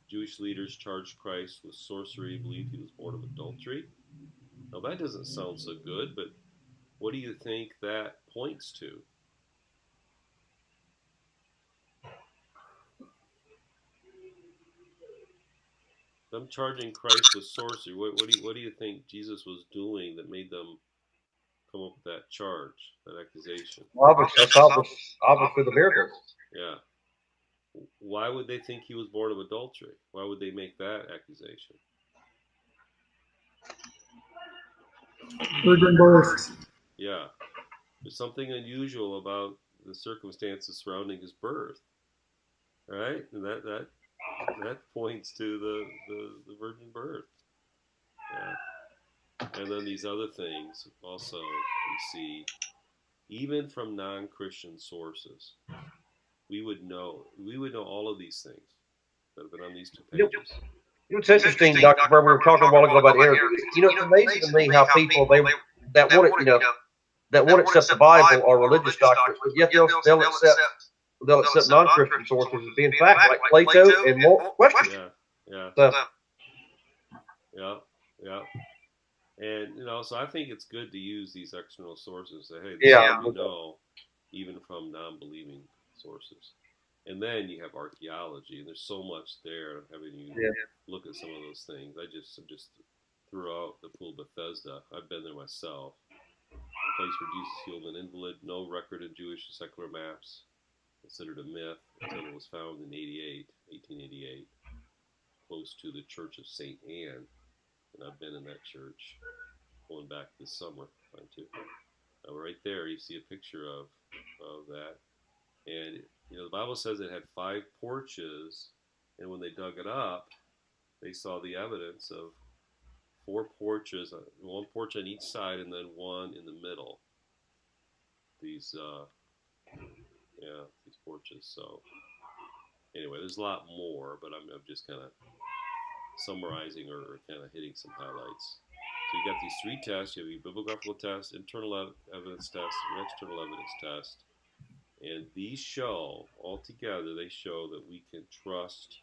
Jewish leaders charged Christ with sorcery, believed he was born of adultery. Now that doesn't sound so good, but what do you think that points to? Them charging Christ with sorcery. What do you think Jesus was doing that made them come up with that charge, that accusation? Obviously the miracles. Yeah. Why would they think he was born of adultery? Why would they make that accusation? Virgin birth. Yeah. There's something unusual about the circumstances surrounding his birth, right? And that points to the virgin birth. Yeah. And then these other things also we see, even from non-Christian sources, we would know all of these things that have been on these 2 pages. It's interesting, Dr. Burr, we were talking a while ago about interviews. It's amazing to me how people that won't accept the Bible or religious doctrines, but yet they'll accept non-Christian sources as being fact, like Plato, and won't question. Yeah. So, Yeah. And so I think it's good to use these external sources. Say, hey, this is Yeah. what we know, even from non-believing sources. And then you have archaeology, and there's so much there. Having you Yeah. look at some of those things, I just threw out the pool of Bethesda. I've been there myself. A place where Jesus healed an invalid. No record of Jewish secular maps. Considered a myth until it was found in 1888, close to the Church of St. Anne. And I've been in that church going back this summer, trying to. Right there, you see a picture of that. And the Bible says it had 5 porches, and when they dug it up, they saw the evidence of 4 porches, 1 porch on each side, and then one in the middle. These, these porches. So anyway, there's a lot more, but I'm just kind of summarizing or kind of hitting some highlights. So you got these 3 tests. You have your bibliographical test, internal evidence test, and external evidence test. And these show, altogether, they show that we can trust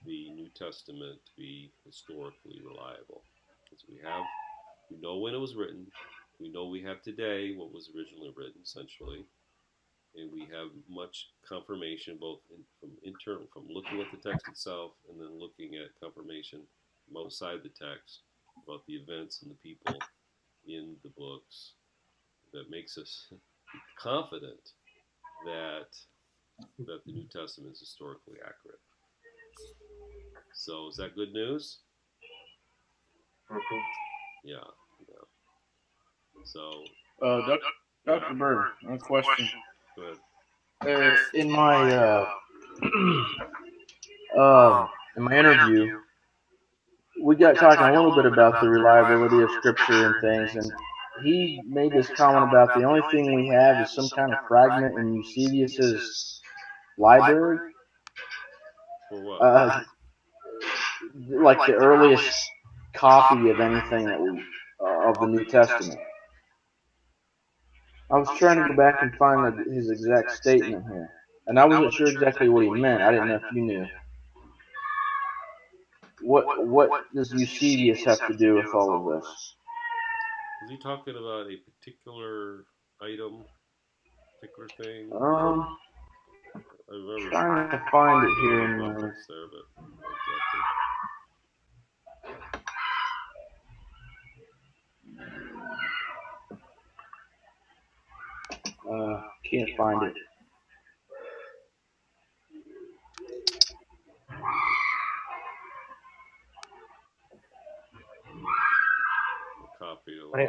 the New Testament to be historically reliable. Because we know when it was written. We know we have today what was originally written, essentially. And we have much confirmation, both from looking at the text itself and then looking at confirmation from outside the text about the events and the people in the books that makes us confident that the New Testament is historically accurate. So is that good news? Mm-hmm. Yeah. So, Dr. Bird, one question. go ahead. In my in my interview, we got talking a little bit about the reliability of Scripture and things, and he made this comment about the only thing we have is some kind of fragment in Eusebius's library, For what? like the earliest copy of anything that we of the New Testament. I was trying to go back and find his exact statement here, and I wasn't sure exactly what he meant. I didn't know if you knew. What does Eusebius have to do with all of this? Was he talking about a particular item, particular thing? I remember Trying to find it here vague in my. reference there, but not exactly. Can't find it. A copy a little bit.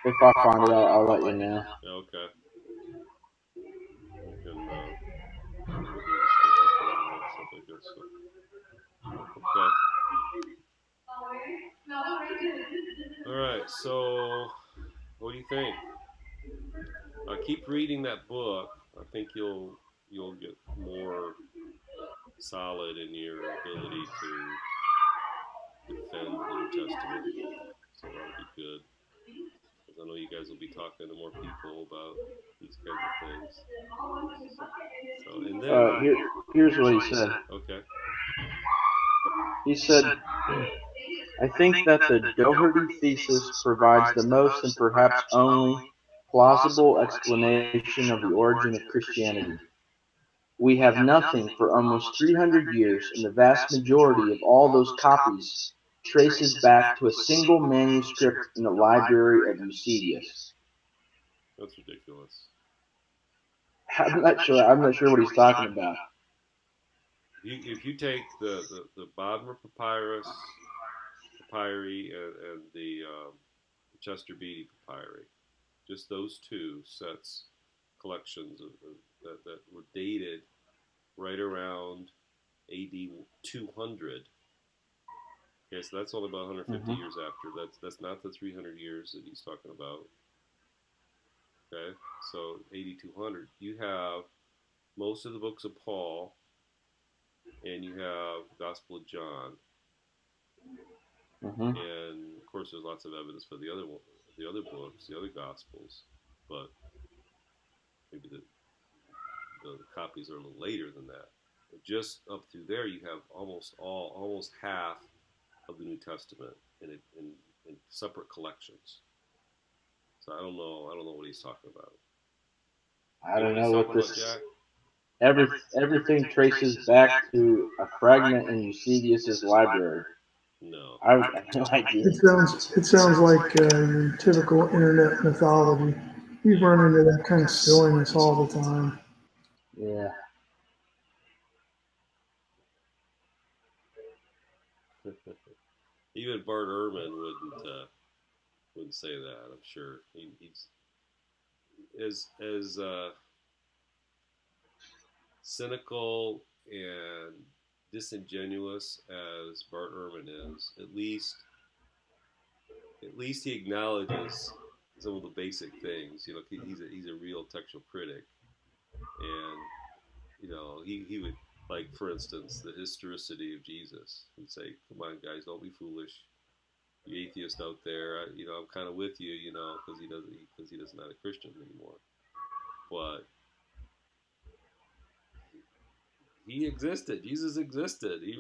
If I find it, I'll let you know. Yeah, okay. We can we'll do a discussion forum on that stuff, I guess. So. Okay. All right. So, what do you think? Keep reading that book. I think you'll get more solid in your ability to defend the New Testament. So that'll be good. Because I know you guys will be talking to more people about these kinds of things. So and then Here's what he said. Okay. He said, I think that the Doherty thesis provides the most and perhaps only plausible explanation of the origin of Christianity. We have nothing for almost 300 years, and the vast majority of all those copies traces back to a single manuscript in the library of Eusebius. That's ridiculous. I'm not sure what he's talking about. If you take the Bodmer papyri and the Chester Beatty papyri, just those 2 sets, collections that were dated right around AD 200. Okay, so that's only about 150 years after. That's not the 300 years that he's talking about. Okay, so AD 200, you have most of the books of Paul, and you have the Gospel of John. And of course, there's lots of evidence for the other books, the other gospels, but maybe the copies are a little later than that. But just up through there, you have almost half of the New Testament in separate collections. So I don't know what he's talking about. I don't know what this. Jack? Everything traces back to a fragment in Eusebius's library. No. I have no idea. It sounds like your typical internet mythology. You run into that kind of silliness all the time. Yeah. Even Bart Ehrman wouldn't say that. I'm sure he's as cynical and disingenuous as Bart Ehrman is. At least he acknowledges some of the basic things. You know, he's a real textual critic, and you know he would, like, for instance, the historicity of Jesus. He'd say, "Come on, guys, don't be foolish. You atheist out there, I'm kind of with you, because he doesn't not a Christian anymore, but he existed. Jesus existed. He's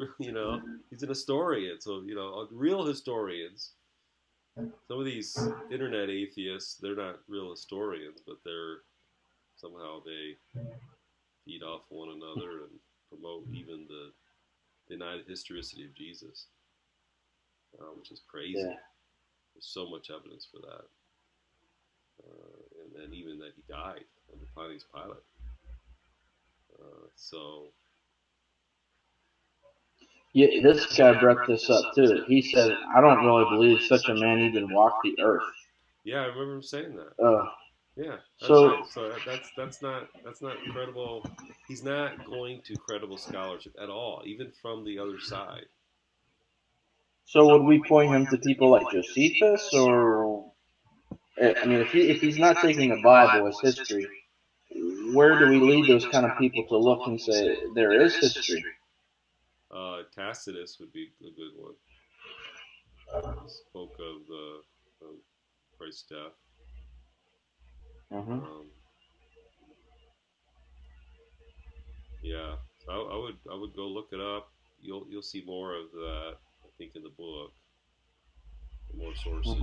an historian. So real historians. Some of these internet atheists, they're not real historians, but somehow they feed off one another and promote even the denied historicity of Jesus, which is crazy. Yeah. There's so much evidence for that. And even that he died under Pontius Pilate. Yeah, this guy brought this up too. He said, "I don't really believe such a man even walked the earth." Yeah, I remember him saying that. Yeah, that's so right. So that's not credible. He's not going to credible scholarship at all, even from the other side. So would we point him to people like Josephus, or I mean, if he's not taking the Bible as history, where do we lead those kind of people to look and say there is history? Tacitus would be a good one. He spoke of Christ's death. Yeah, so I would go look it up. You'll see more of that, I think, in the book. More sources.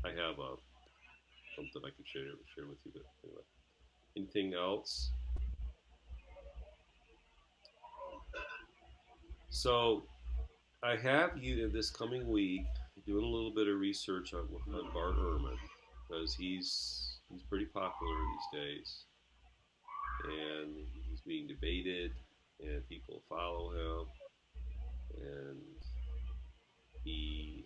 I have something I can share with you. But anyway, anything else? So I have you in this coming week doing a little bit of research on Bart Ehrman, because he's pretty popular these days, and he's being debated, and people follow him, and he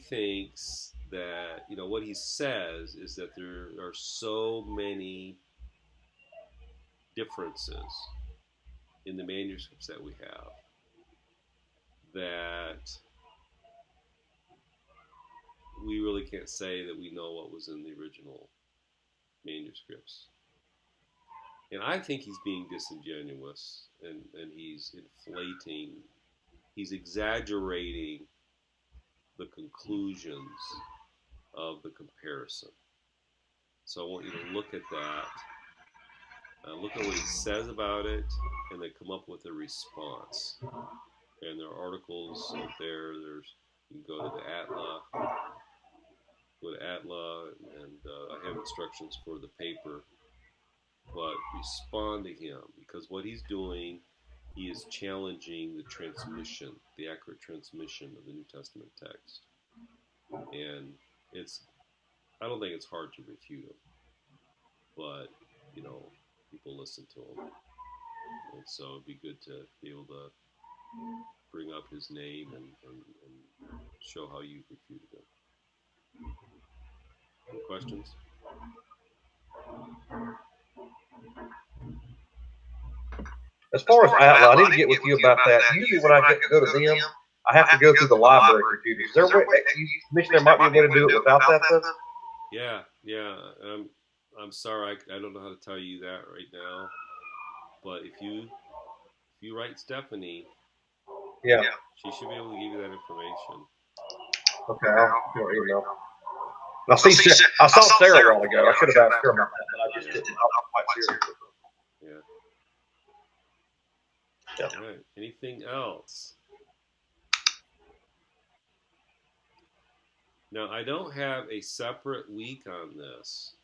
thinks that what he says is that there are so many differences in the manuscripts that we have that we really can't say that we know what was in the original manuscripts. And I think he's being disingenuous, and he's inflating, he's exaggerating the conclusions of the comparison. So I want you to look at that, look at what he says about it, and then come up with a response. And there are articles out there. You can go to the Atla. And I have instructions for the paper. But respond to him, because what he's doing, he is challenging the accurate transmission of the New Testament text. And I don't think it's hard to refute him, but people listen to him, and so it'd be good to be able to bring up his name and show how you refuted him. Any questions? As far as Atla, I need to get with you about that. Usually when I go to them, I have to go through the library computers. Is there a way, you mentioned there might be a way to do it without that, though? Yeah. I'm sorry, I don't know how to tell you that right now. But if you write Stephanie Yeah. She should be able to give you that information. Okay, I'll give her an email. I saw Sarah a while ago. I should have asked her about that, but I just didn't. I don't quite see her. Yeah. Yeah. All right. Anything else? Now, I don't have a separate week on this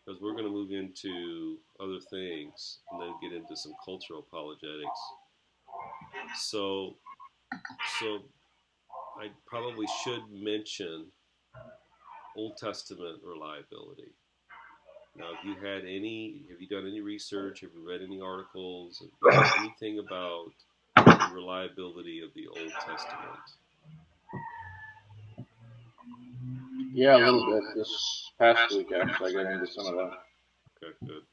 because we're going to move into other things and then get into some cultural apologetics. So I probably should mention Old Testament reliability. Now, have you done any research? Have you read any articles? Anything about the reliability of the Old Testament? Yeah, a little bit. This past week, actually, I got into some of that. Okay, good.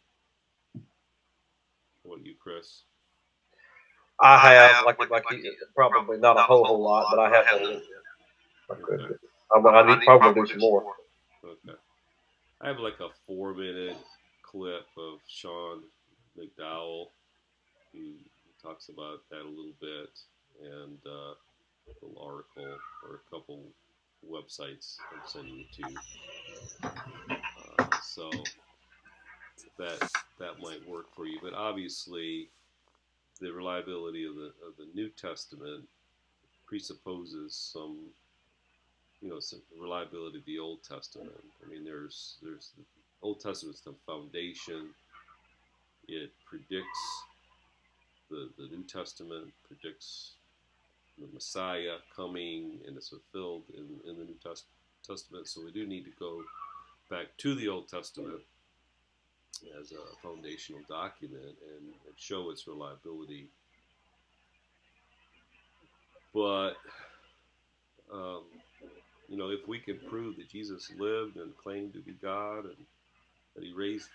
What about you, Chris? I have probably not a whole lot, but I have a little bit. Okay. I need probably do some more. Okay. I have like a 4-minute clip of Sean McDowell who talks about that a little bit, and a little article or a couple websites I'm sending you to. So that might work for you. But obviously, the reliability of the New Testament presupposes some reliability of the Old Testament. I mean, there's the Old Testament's the foundation. It predicts the New Testament, predicts the Messiah coming, and it's fulfilled in the New Testament. So we do need to go back to the Old Testament as a foundational document and show its reliability. But if we can prove that Jesus lived and claimed to be God and that he raised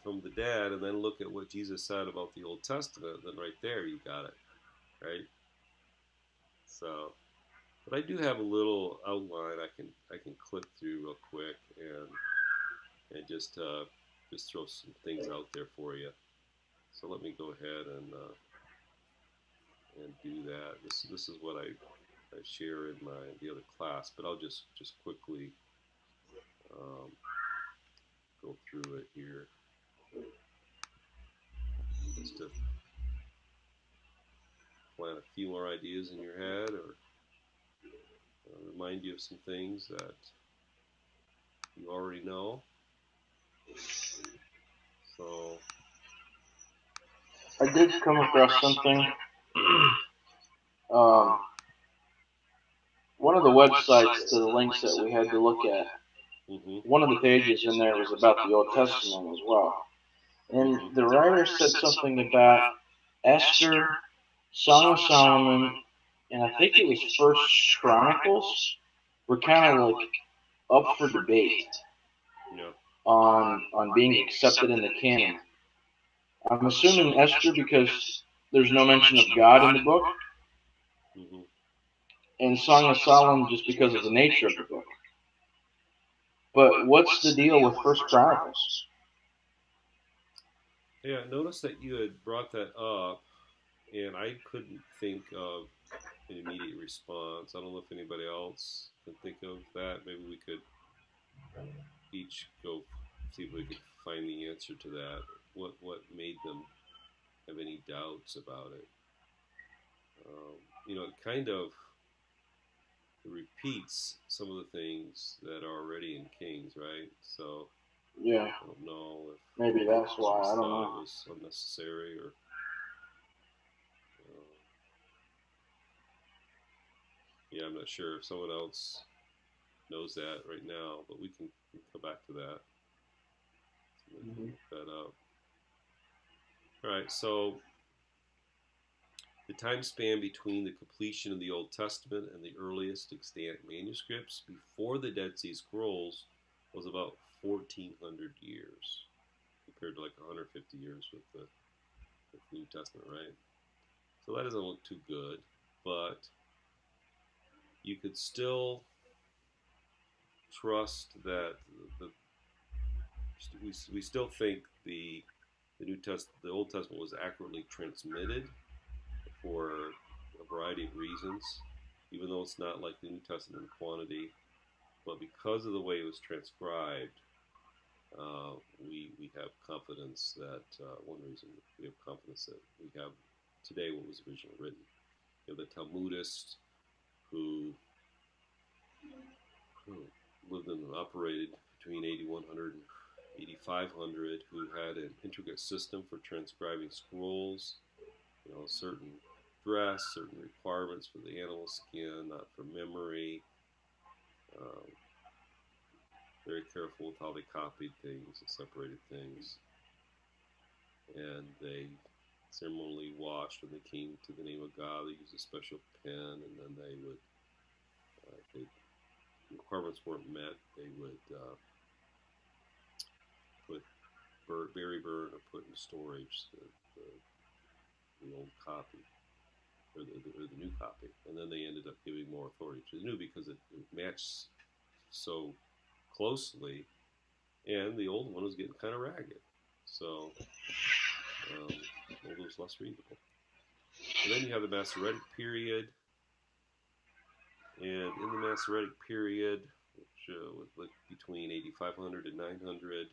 from the dead, and then look at what Jesus said about the Old Testament, then right there you got it, right? So, but I do have a little outline I can click through real quick and just throw some things out there for you. So let me go ahead and do that. This is what I share in the other class, but I'll just quickly go through it here just to plant a few more ideas in your head or remind you of some things that you already know. So I did come across something. One of the websites to the links that we had to look at, one of the pages in there was about the Old Testament as well. And the writer said something about Esther, Song of Solomon, and I think it was First Chronicles were kind of like up for debate on being accepted in the canon. I'm assuming Esther because there's no mention of God in the book, and Song of Solomon just because of the nature of the book. But what's the deal with First Chronicles? Yeah, notice that you had brought that up, and I couldn't think of an immediate response. I don't know if anybody else can think of that. Maybe we could each go see if we could find the answer to that. What made them have any doubts about it? It kind of repeats some of the things that are already in Kings, right? So yeah, I don't know if maybe that's why. I don't know. It was unnecessary or. Yeah, I'm not sure if someone else knows that right now, but we can come back to that. So we can look that up. All right, so the time span between the completion of the Old Testament and the earliest extant manuscripts before the Dead Sea Scrolls was about 1,400 years, compared to like 150 years with the New Testament, right? So that doesn't look too good, but you could still trust that we still think the Old Testament was accurately transmitted for variety of reasons, even though it's not like the New Testament in quantity. But because of the way it was transcribed, we have confidence that, one reason we have confidence that we have today what was originally written. You have the Talmudists who lived and operated between 8100 and 8500, who had an intricate system for transcribing scrolls, certain dress, certain requirements for the animal skin, not for memory. Very careful with how they copied things and separated things. And they ceremonially washed when they came to the name of God. They used a special pen, and then they would, if the requirements weren't met, they would bury, burn, or put in storage the old copy, or the new copy. And then they ended up giving more authority to the new because it matched so closely, and the old one was getting kind of ragged. So old was less readable. And then you have the Masoretic period. And in the Masoretic period, which was between 8500 and 900,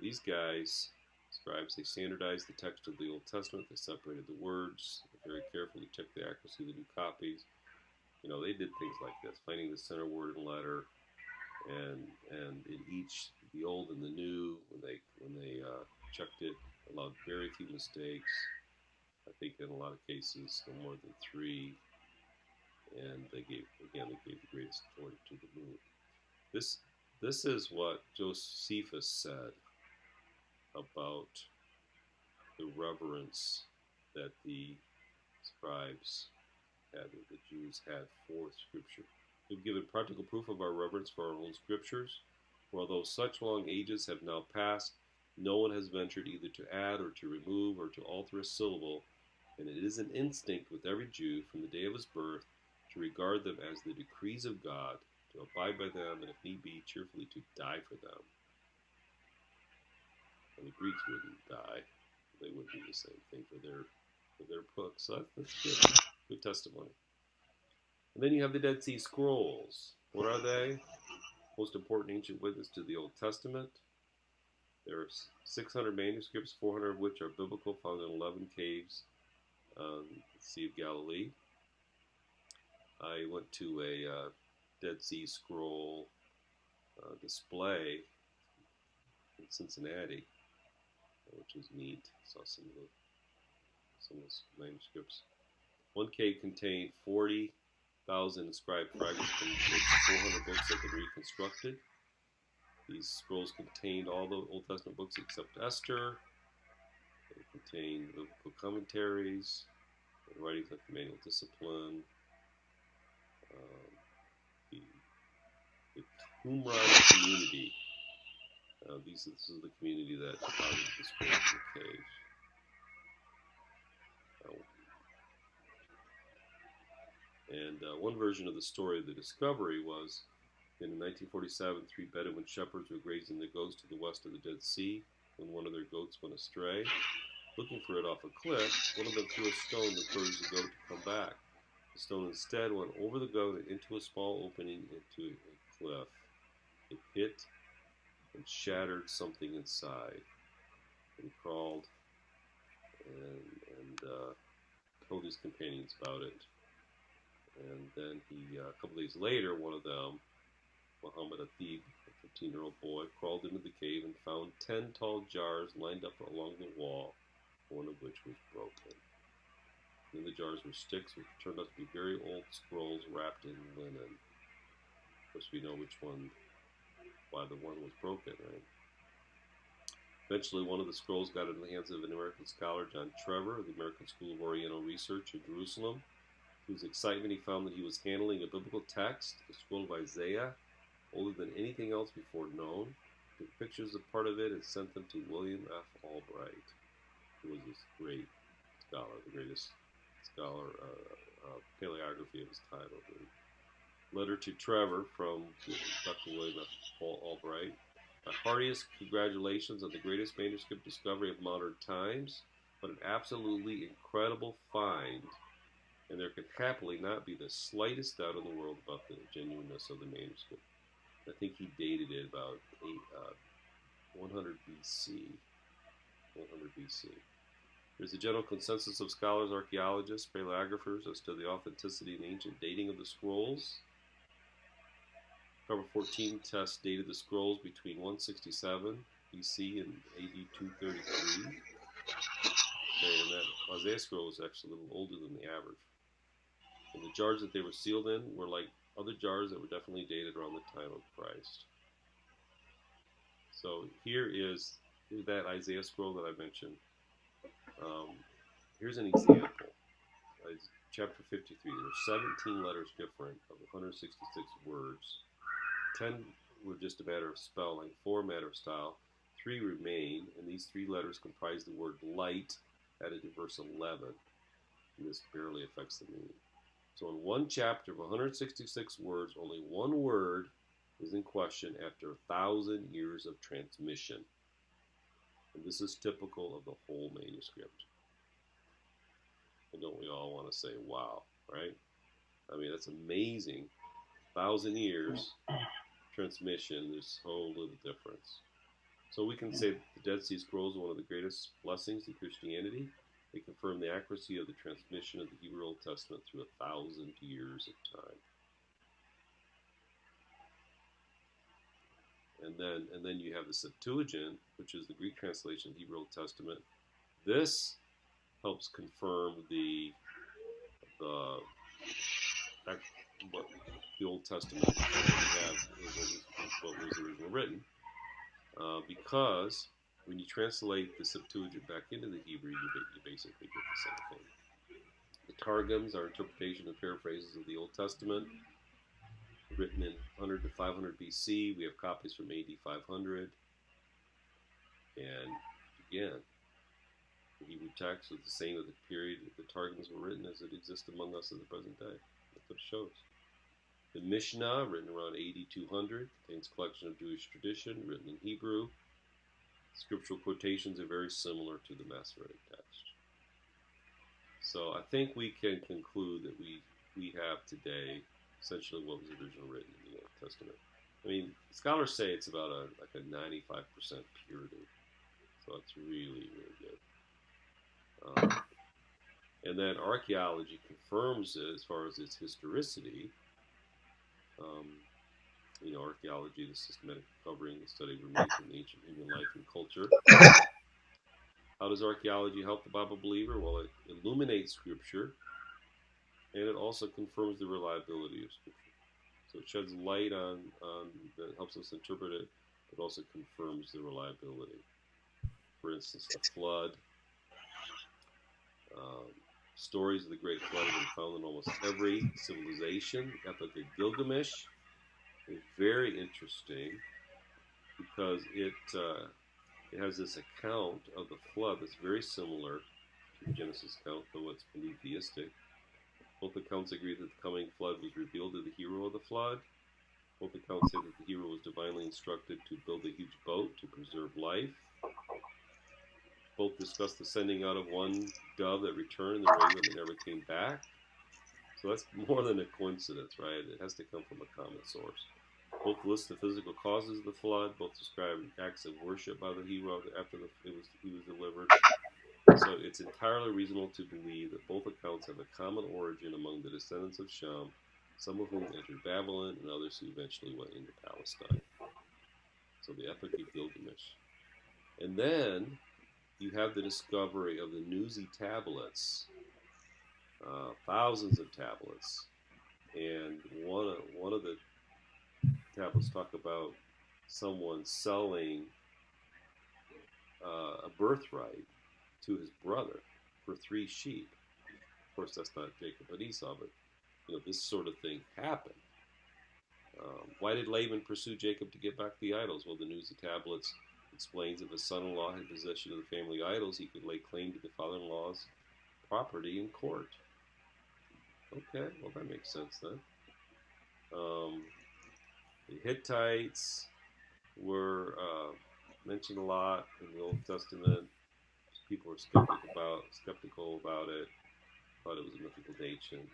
these guys, scribes, they standardized the text of the Old Testament. They separated the words. They very carefully checked the accuracy of the new copies. They did things like this, finding the center word and letter, and in each, the old and the new, when they checked it, allowed very few mistakes. I think in a lot of cases, no more than 3. And they gave the greatest authority to the new. This is what Josephus said about the reverence that the scribes had, that the Jews had for Scripture. We've given practical proof of our reverence for our own Scriptures, for although such long ages have now passed, no one has ventured either to add or to remove or to alter a syllable, and it is an instinct with every Jew from the day of his birth to regard them as the decrees of God, to abide by them, and if need be, cheerfully to die for them. And the Greeks wouldn't die; they would do the same thing for their books. So that's good testimony. And then you have the Dead Sea Scrolls. What are they? Most important ancient witness to the Old Testament. There are 600 manuscripts, 400 of which are biblical, found in 11 caves on the Sea of Galilee. I went to a Dead Sea Scroll display in Cincinnati, which was neat. Saw some of the manuscripts. One cave contained 40,000 inscribed fragments from which 400 books have been reconstructed. These scrolls contained all the Old Testament books except Esther. They contained biblical commentaries, the writings of the manual discipline, the Qumran community. This is the community that deposited the scrolls in the cave. One version of the story of the discovery was, in 1947, 3 Bedouin shepherds were grazing the goats to the west of the Dead Sea when one of their goats went astray. Looking for it off a cliff, one of them threw a stone to encourage the goat to come back. The stone instead went over the goat and into a small opening into a cliff. It hit and shattered something inside. And he crawled and told his companions about it. And then a couple days later, one of them, Muhammad Atib, a 15-year-old boy, crawled into the cave and found 10 tall jars lined up along the wall, one of which was broken. In the jars were sticks, which turned out to be very old scrolls wrapped in linen. Of course, we know why the one was broken, right? Eventually, one of the scrolls got into the hands of an American scholar, John Trevor, of the American School of Oriental Research in Jerusalem. To his excitement, he found that he was handling a biblical text, the scroll of Isaiah, older than anything else before known. He took pictures of part of it and sent them to William F. Albright, who was this great scholar, the greatest scholar of paleography of his time, I believe. Letter to Trevor from Dr. William F. Albright. My heartiest congratulations on the greatest manuscript discovery of modern times. What an absolutely incredible find. and there could happily not be the slightest doubt in the world about the genuineness of the manuscript. I think he dated it about 100 BC. 100 BC. There's a general consensus of scholars, archaeologists, paleographers as to the authenticity and ancient dating of the scrolls. Cover 14 tests dated the scrolls between 167 BC and AD 233. Okay, and that Isaiah scroll was actually a little older than the average. And the jars that they were sealed in were like other jars that were definitely dated around the time of Christ. So here's that Isaiah scroll that I mentioned. Here's an example. Chapter 53. There are 17 letters different of 166 words. 10 were just a matter of spelling, 4 a matter of style, 3 remain, and these 3 letters comprise the word light added to verse 11. And this barely affects the meaning. So in one chapter of 166 words, only one word is in question after 1,000 years of transmission. And this is typical of the whole manuscript. And don't we all want to say, wow, right? I mean, that's amazing. 1,000 years transmission, there's so little difference. So we can say that the Dead Sea Scrolls are one of the greatest blessings to Christianity. They confirm the accuracy of the transmission of the Hebrew Old Testament through 1,000 years of time. And then you have the Septuagint, which is the Greek translation of the Hebrew Old Testament. This helps confirm what the Old Testament what was originally written, because when you translate the Septuagint back into the Hebrew, you basically get the same thing. The Targums are interpretation and paraphrases of the Old Testament, written in 100 to 500 BC. We have copies from AD 500. And again, the Hebrew text is the same at the period that the Targums were written as it exists among us in the present day. That's what it shows. The Mishnah, written around AD 200, contains a collection of Jewish tradition written in Hebrew. Scriptural quotations are very similar to the Masoretic text. So I think we can conclude that we have today essentially what was originally written in the Old Testament. I mean, scholars say it's about a 95% purity. So it's really, really good. And then archaeology confirms it as far as its historicity. Archaeology, the systematic covering, the study of remains in ancient human life and culture. How does archaeology help the Bible believer? Well, it illuminates Scripture, and it also confirms the reliability of Scripture. So it sheds light on that helps us interpret it, but also confirms the reliability. For instance, the flood. Stories of the Great Flood have been found in almost every civilization. The Epic of Gilgamesh is very interesting because it has this account of the flood that's very similar to the Genesis account, though it's believed theistic. Both accounts agree that the coming flood was revealed to the hero of the flood. Both accounts say that the hero was divinely instructed to build a huge boat to preserve life. Both discuss the sending out of one dove that returned and the raven that never came back. So that's more than a coincidence, right? It has to come from a common source. Both list the physical causes of the flood. Both describe acts of worship by the hero after he was delivered. So it's entirely reasonable to believe that both accounts have a common origin among the descendants of Shem, some of whom entered Babylon and others who eventually went into Palestine. So the Epic of Gilgamesh. And then you have the discovery of the Nuzi tablets, thousands of tablets, and one of the tablets talk about someone selling a birthright to his brother for 3 sheep. Of course, that's not Jacob and Esau, but this sort of thing happened. Why did Laban pursue Jacob to get back the idols? Well, the Nuzi tablets explains if his son-in-law had possession of the family idols, he could lay claim to the father-in-law's property in court. Okay, well that makes sense then. The Hittites were mentioned a lot in the Old Testament. People were skeptical about it. thought it was a mythical nation.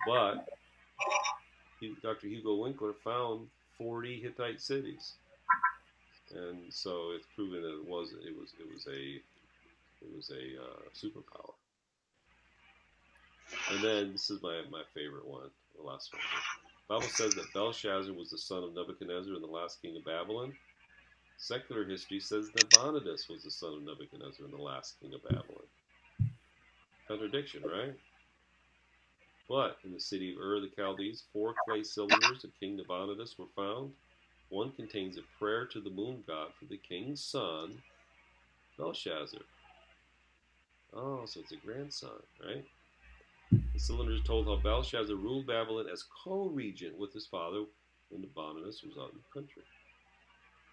But Dr. Hugo Winkler found 40 Hittite cities, and so it's proven that it was a superpower. And then this is my favorite one, the last one. The Bible says that Belshazzar was the son of Nebuchadnezzar and the last king of Babylon. Secular history says Nabonidus was the son of Nebuchadnezzar and the last king of Babylon. Contradiction, right? But in the city of Ur of the Chaldees, 4 clay cylinders of King Nabonidus were found. One contains a prayer to the moon god for the king's son, Belshazzar. Oh, so it's a grandson, right? The cylinders told how Belshazzar ruled Babylon as co-regent with his father when Nabonidus was out in the country.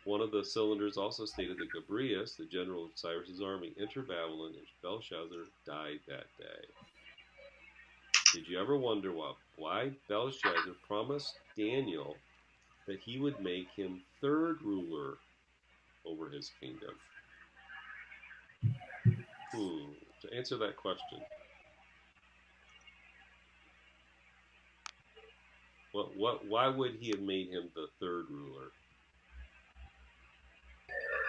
One of the cylinders also stated that Gabrias, the general of Cyrus's army, entered Babylon and Belshazzar died that day. Did you ever wonder why Belshazzar promised Daniel that he would make him third ruler over his kingdom? To answer that question, why would he have made him the third ruler?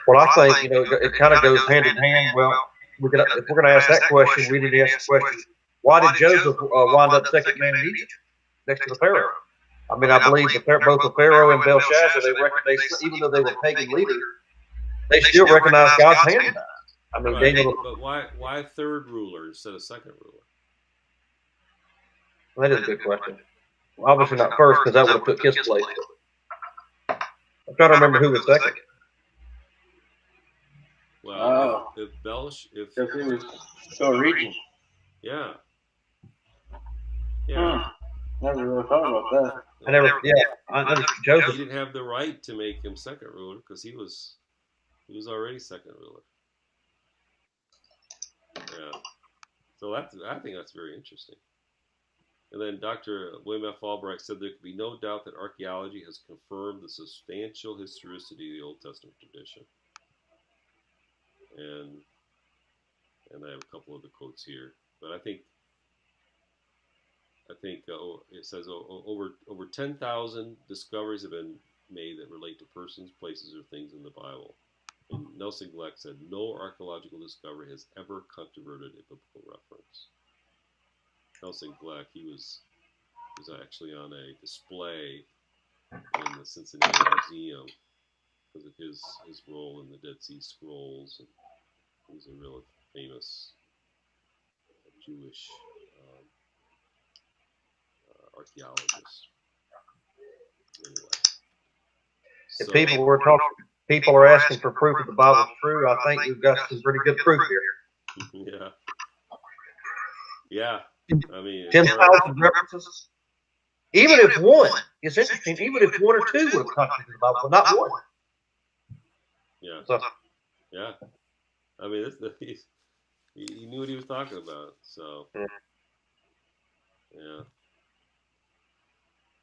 Well, I think, it kind of goes hand in hand. Well, if we're going to ask that question, we need to ask the question, why did Joseph wind up second man in Egypt next to the Pharaoh? I mean, I believe that both the Pharaoh and Belshazzar, even though they were pagan leaders, they still recognized God's hand in that. I mean, right. But why third ruler instead of second ruler? Well, that is a good question. Well, obviously not first, because that would have took his place. I'm trying to remember who was second. Well, if because he was co-regent. Yeah. Never really thought about that. Joseph. He didn't have the right to make him second ruler because he was already second ruler. Yeah. So I think that's very interesting. And then Dr. William F. Albright said there could be no doubt that archaeology has confirmed the substantial historicity of the Old Testament tradition. And I have a couple of the quotes here, but I think it says over 10,000 discoveries have been made that relate to persons, places, or things in the Bible. And Nelson Gleck said no archaeological discovery has ever controverted a biblical reference. Nelson Gleck, he was actually on a display in the Cincinnati Museum because of his role in the Dead Sea Scrolls, and he was a really famous Jewish archaeologist. Anyway, if people are asking for proof that the Bible's true, I think we've got some pretty good proof here. Yeah. I mean, 10,000 references. Even if one, it's interesting. Even if one or two would have contradicted the Bible, but not one. Yeah. So, yeah. I mean, he knew what he was talking about. So. Yeah.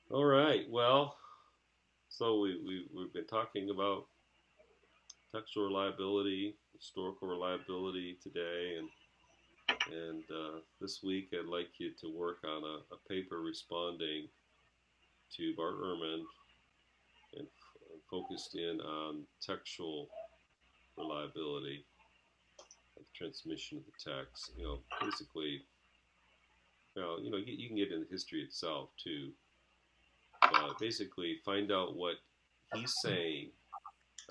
All right. Well, so we've been talking about textual reliability, historical reliability today, and this week I'd like you to work on a paper responding to Bart Ehrman and focused in on textual reliability, the transmission of the text. Basically, you can get into history itself too. But basically, find out what he's saying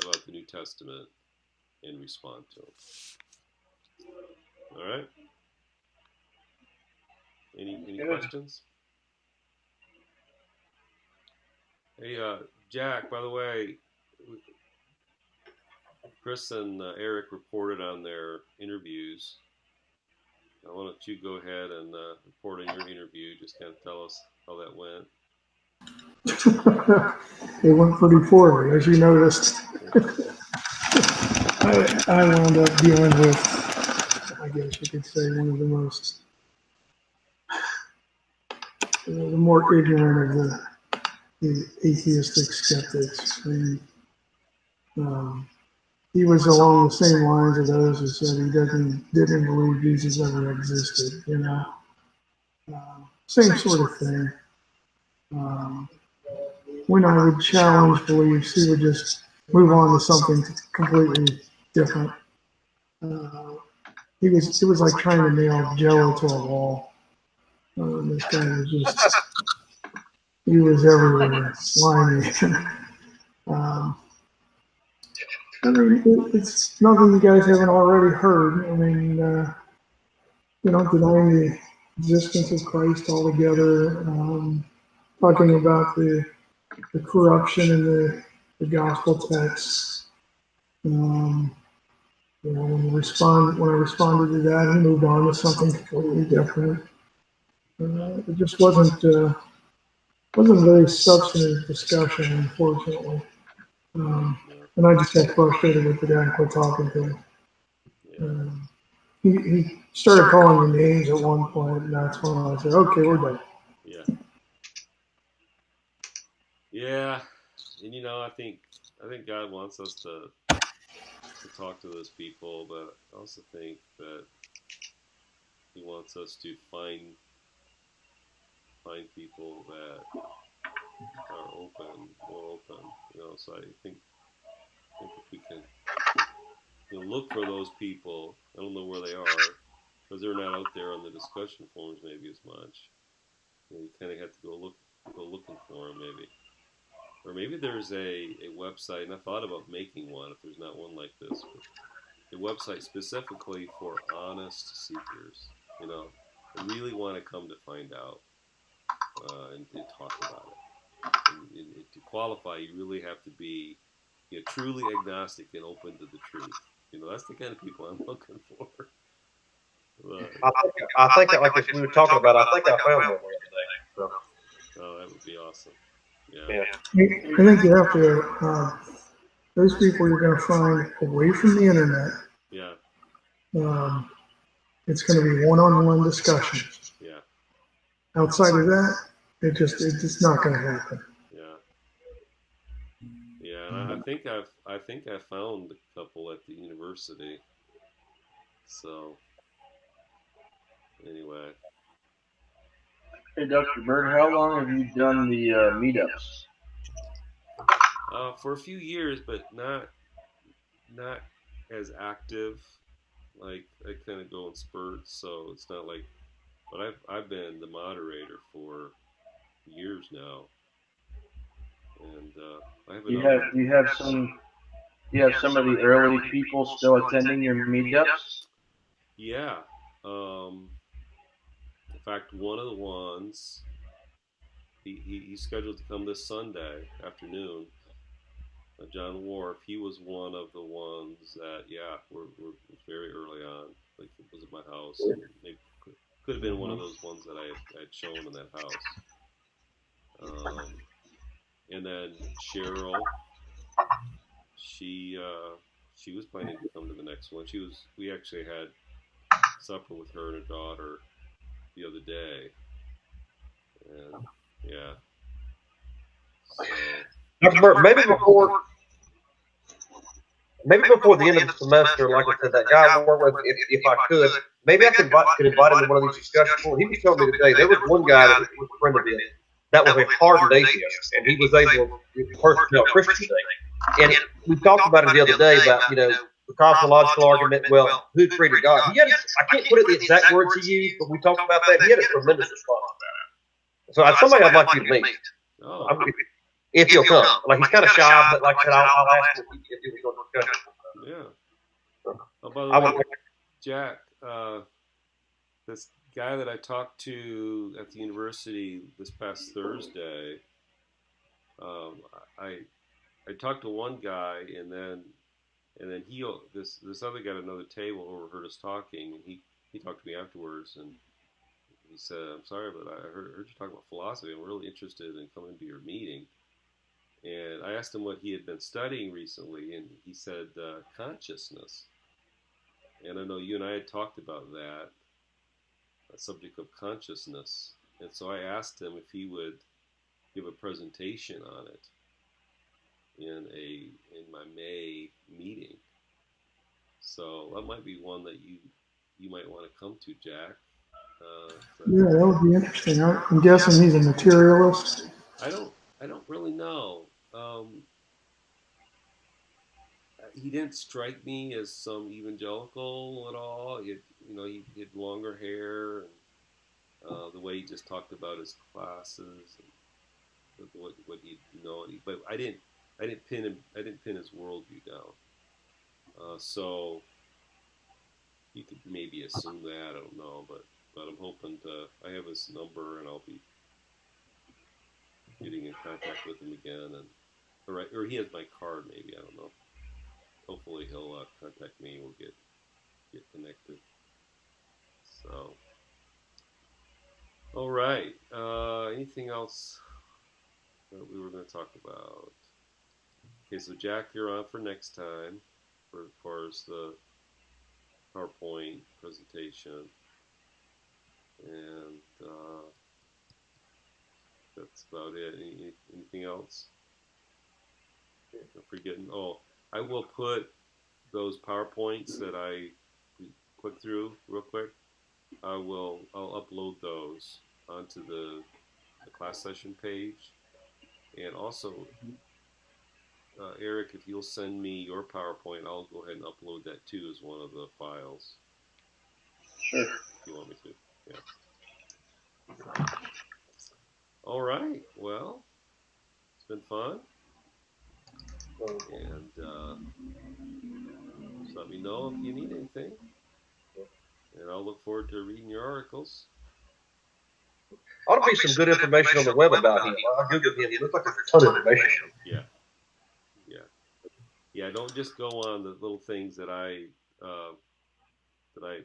about the New Testament and respond to him. All right? Any questions? Hey, Jack, by the way, Chris and Eric reported on their interviews. Why don't you go ahead and report on your interview? Just kind of tell us how that went. It went pretty poorly, as you noticed. I wound up dealing with, I guess you could say, one of the more ignorant of the atheistic skeptics. And, he was along the same lines of those who said he didn't believe Jesus ever existed. Same sort of thing. Um, when I would challenge beliefs, he would just move on to something completely different. It was like trying to nail Jello to a wall. This guy was he was everywhere, slimy. um, I mean, it's nothing you guys haven't already heard. I mean, denying the existence of Christ altogether, talking about the corruption in the gospel texts. When I responded to that, he moved on to something completely different. It just wasn't a very substantive discussion, unfortunately. And I just got frustrated with the guy and quit talking to him. He started calling me names at one point, and that's when I said, "Okay, we're done." Yeah. Yeah. And I think God wants us to talk to those people, but I also think that He wants us to find people that are more open. So I think if we can look for those people. I don't know where they are because they're not out there on the discussion forums maybe as much. You kind of have to go looking for them maybe. Or maybe there's a website, and I thought about making one if there's not one like this, but a website specifically for honest seekers, that really want to come to find out and to talk about it. And to qualify, you really have to be truly agnostic and open to the truth. That's the kind of people I'm looking for. But, I think that, like we were talking about, I think I found one the other day. So. Oh, that would be awesome. Yeah. I think you have to. Those people you're going to find away from the internet. Yeah. It's going to be one-on-one discussions. Yeah. Outside of that, it's just not going to happen. Yeah. Yeah, and I think I found a couple at the university. So anyway. Hey, Dr. Bird, how long have you done the meetups? For a few years, but not as active. Like I kind of go in spurts, so it's not like. But I've been the moderator for years now, and I have another. You have some of the early people still attending your meetups? Yeah. In fact, one of the ones he's scheduled to come this Sunday afternoon. John Wharf, he was one of the ones that were very early on. Like it was at my house, and maybe could have been one of those ones that I had shown in that house. And then Cheryl, she was planning to come to the next one. We actually had supper with her and her daughter the other day, and yeah. So Dr. Burt, maybe before the end of the semester, like I said, that guy I work with, if I could, maybe I could invite him to one of these discussions. Well, he was telling me today there was one guy that was a friend of his that was a hardened atheist, and he was able to tell Christian thing. And we talked about it the other day about the cosmological argument. Well, who created God? I can't put it the exact words he used, but we talked about that. He had a tremendous response about it. So it's somebody I'd like you to meet. oh. If he'll come. Like he's kind of shy, but like I said, I'll ask him if he was going to discuss it. Yeah. Oh, by the way, Jack, this guy that I talked to at the university this past Thursday, I talked to one guy, and then this other guy at another table overheard us talking, and he talked to me afterwards, and he said, "I'm sorry, but I heard you talk about philosophy. I'm really interested in coming to your meeting." And I asked him what he had been studying recently, and he said consciousness. And I know you and I had talked about that subject of consciousness. And so I asked him if he would give a presentation on it in my May meeting. So that might be one that you might want to come to, Jack. Yeah, that would be interesting. I'm guessing he's a materialist. I don't I don't really know. He didn't strike me as some evangelical at all. He had longer hair, and the way he just talked about his classes and what he but I didn't pin his worldview down. So you could maybe assume that, I don't know, but I'm hoping to. I have his number, and I'll be getting in contact with him again, and or he has my card, maybe, I don't know. Hopefully he'll contact me. We'll get connected. So, all right. Anything else that we were going to talk about? Okay, so Jack, you're on for next time for as far as the PowerPoint presentation, and that's about it. Anything else? I'm forgetting. Oh, I will put those PowerPoints that I clicked through real quick. I'll upload those onto the class session page, and also Eric, if you'll send me your PowerPoint, I'll go ahead and upload that too as one of the files. Sure. If you want me to. Yeah. All right. Well, it's been fun, and just let me know if you need anything, and I'll look forward to reading your articles. Ought to be some good information on the web about him. I googled him. He looks like there's a ton of information. Yeah. Yeah. Yeah. Don't just go on the little things that uh, that I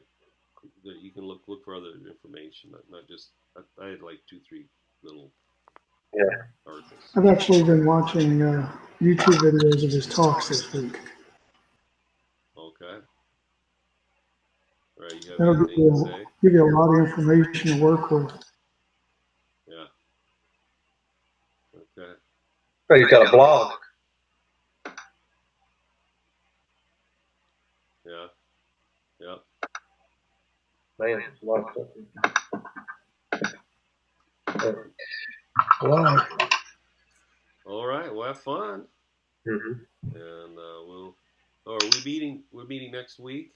that you can look for other information, not just. I had like 2, 3 little Yeah. articles. I've actually been watching YouTube videos of his talks this week. Okay. All right. You have That'll anything to say? give you a lot of information to work with. Yeah. Okay. So he's got a blog. Yeah. Yeah. Man, there's a lot of stuff. Wow. All right. Well, have fun, Mm-hmm. and we'll. Oh, are we meeting? We're meeting next week.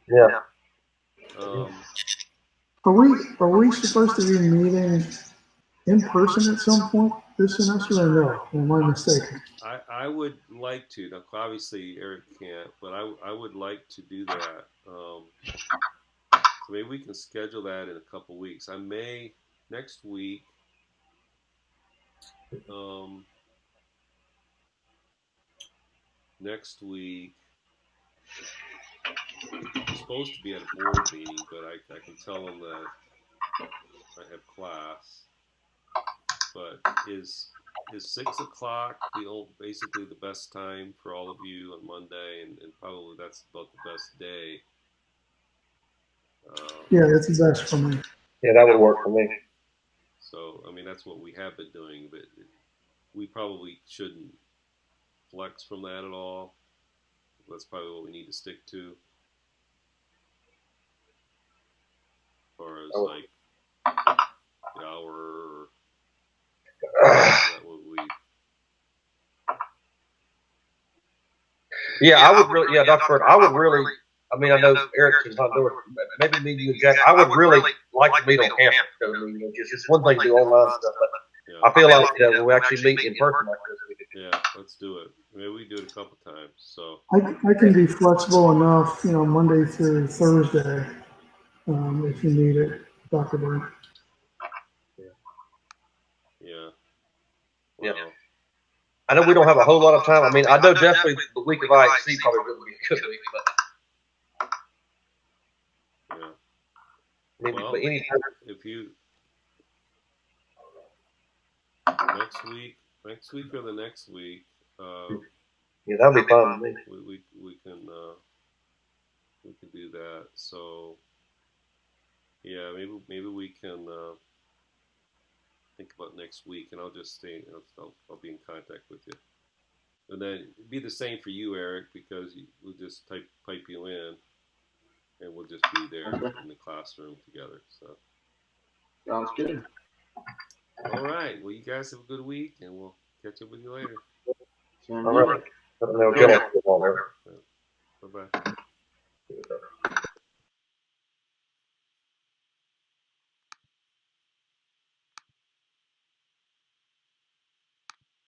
Yeah. Um, Are we supposed to be meeting in person at some point this semester or no? Or am I mistaken? I would like to. Now, obviously, Eric can't, but I would like to do that. So maybe we can schedule that in a couple weeks. I may next week. Um, Next week, I'm supposed to be at a board meeting, but I can tell them that I have class. But is 6 o'clock basically the best time for all of you on Monday, and probably that's about the best day. Yeah, that's the best for me. Yeah, that would work for me. So I mean that's what we have been doing, but we probably shouldn't flex from that at all. That's probably what we need to stick to, as far as like the hour. That what we. Yeah, I would really. Yeah, Dr. Bird, I would really. I mean, I know Eric's in Honduras. Maybe me, you, and Jack. I would really like to meet on campus. I mean, just one thing to do online stuff, but Yeah. I feel like when we actually meet in person like this, we could. Yeah, let's do it. Maybe we do it a couple times. So I can be flexible enough, Monday through Thursday, if you need it, Dr. Bird. yeah. Yeah. Well, I know we don't have a whole lot of time. I mean, I know definitely the week of IHC probably wouldn't be a good week, but yeah. I mean, Well, but any time. if you next week or the next week, Yeah, that'll be fun with me. we can do that. So yeah, maybe we can think about next week, and I'll just stay. I'll be in contact with you. And then it'd be the same for you, Eric, because we'll just pipe you in, and we'll just be there in the classroom together. So Sounds good. all right. Well, you guys have a good week, and we'll catch up with you later. Same All deal. right. Have a good one.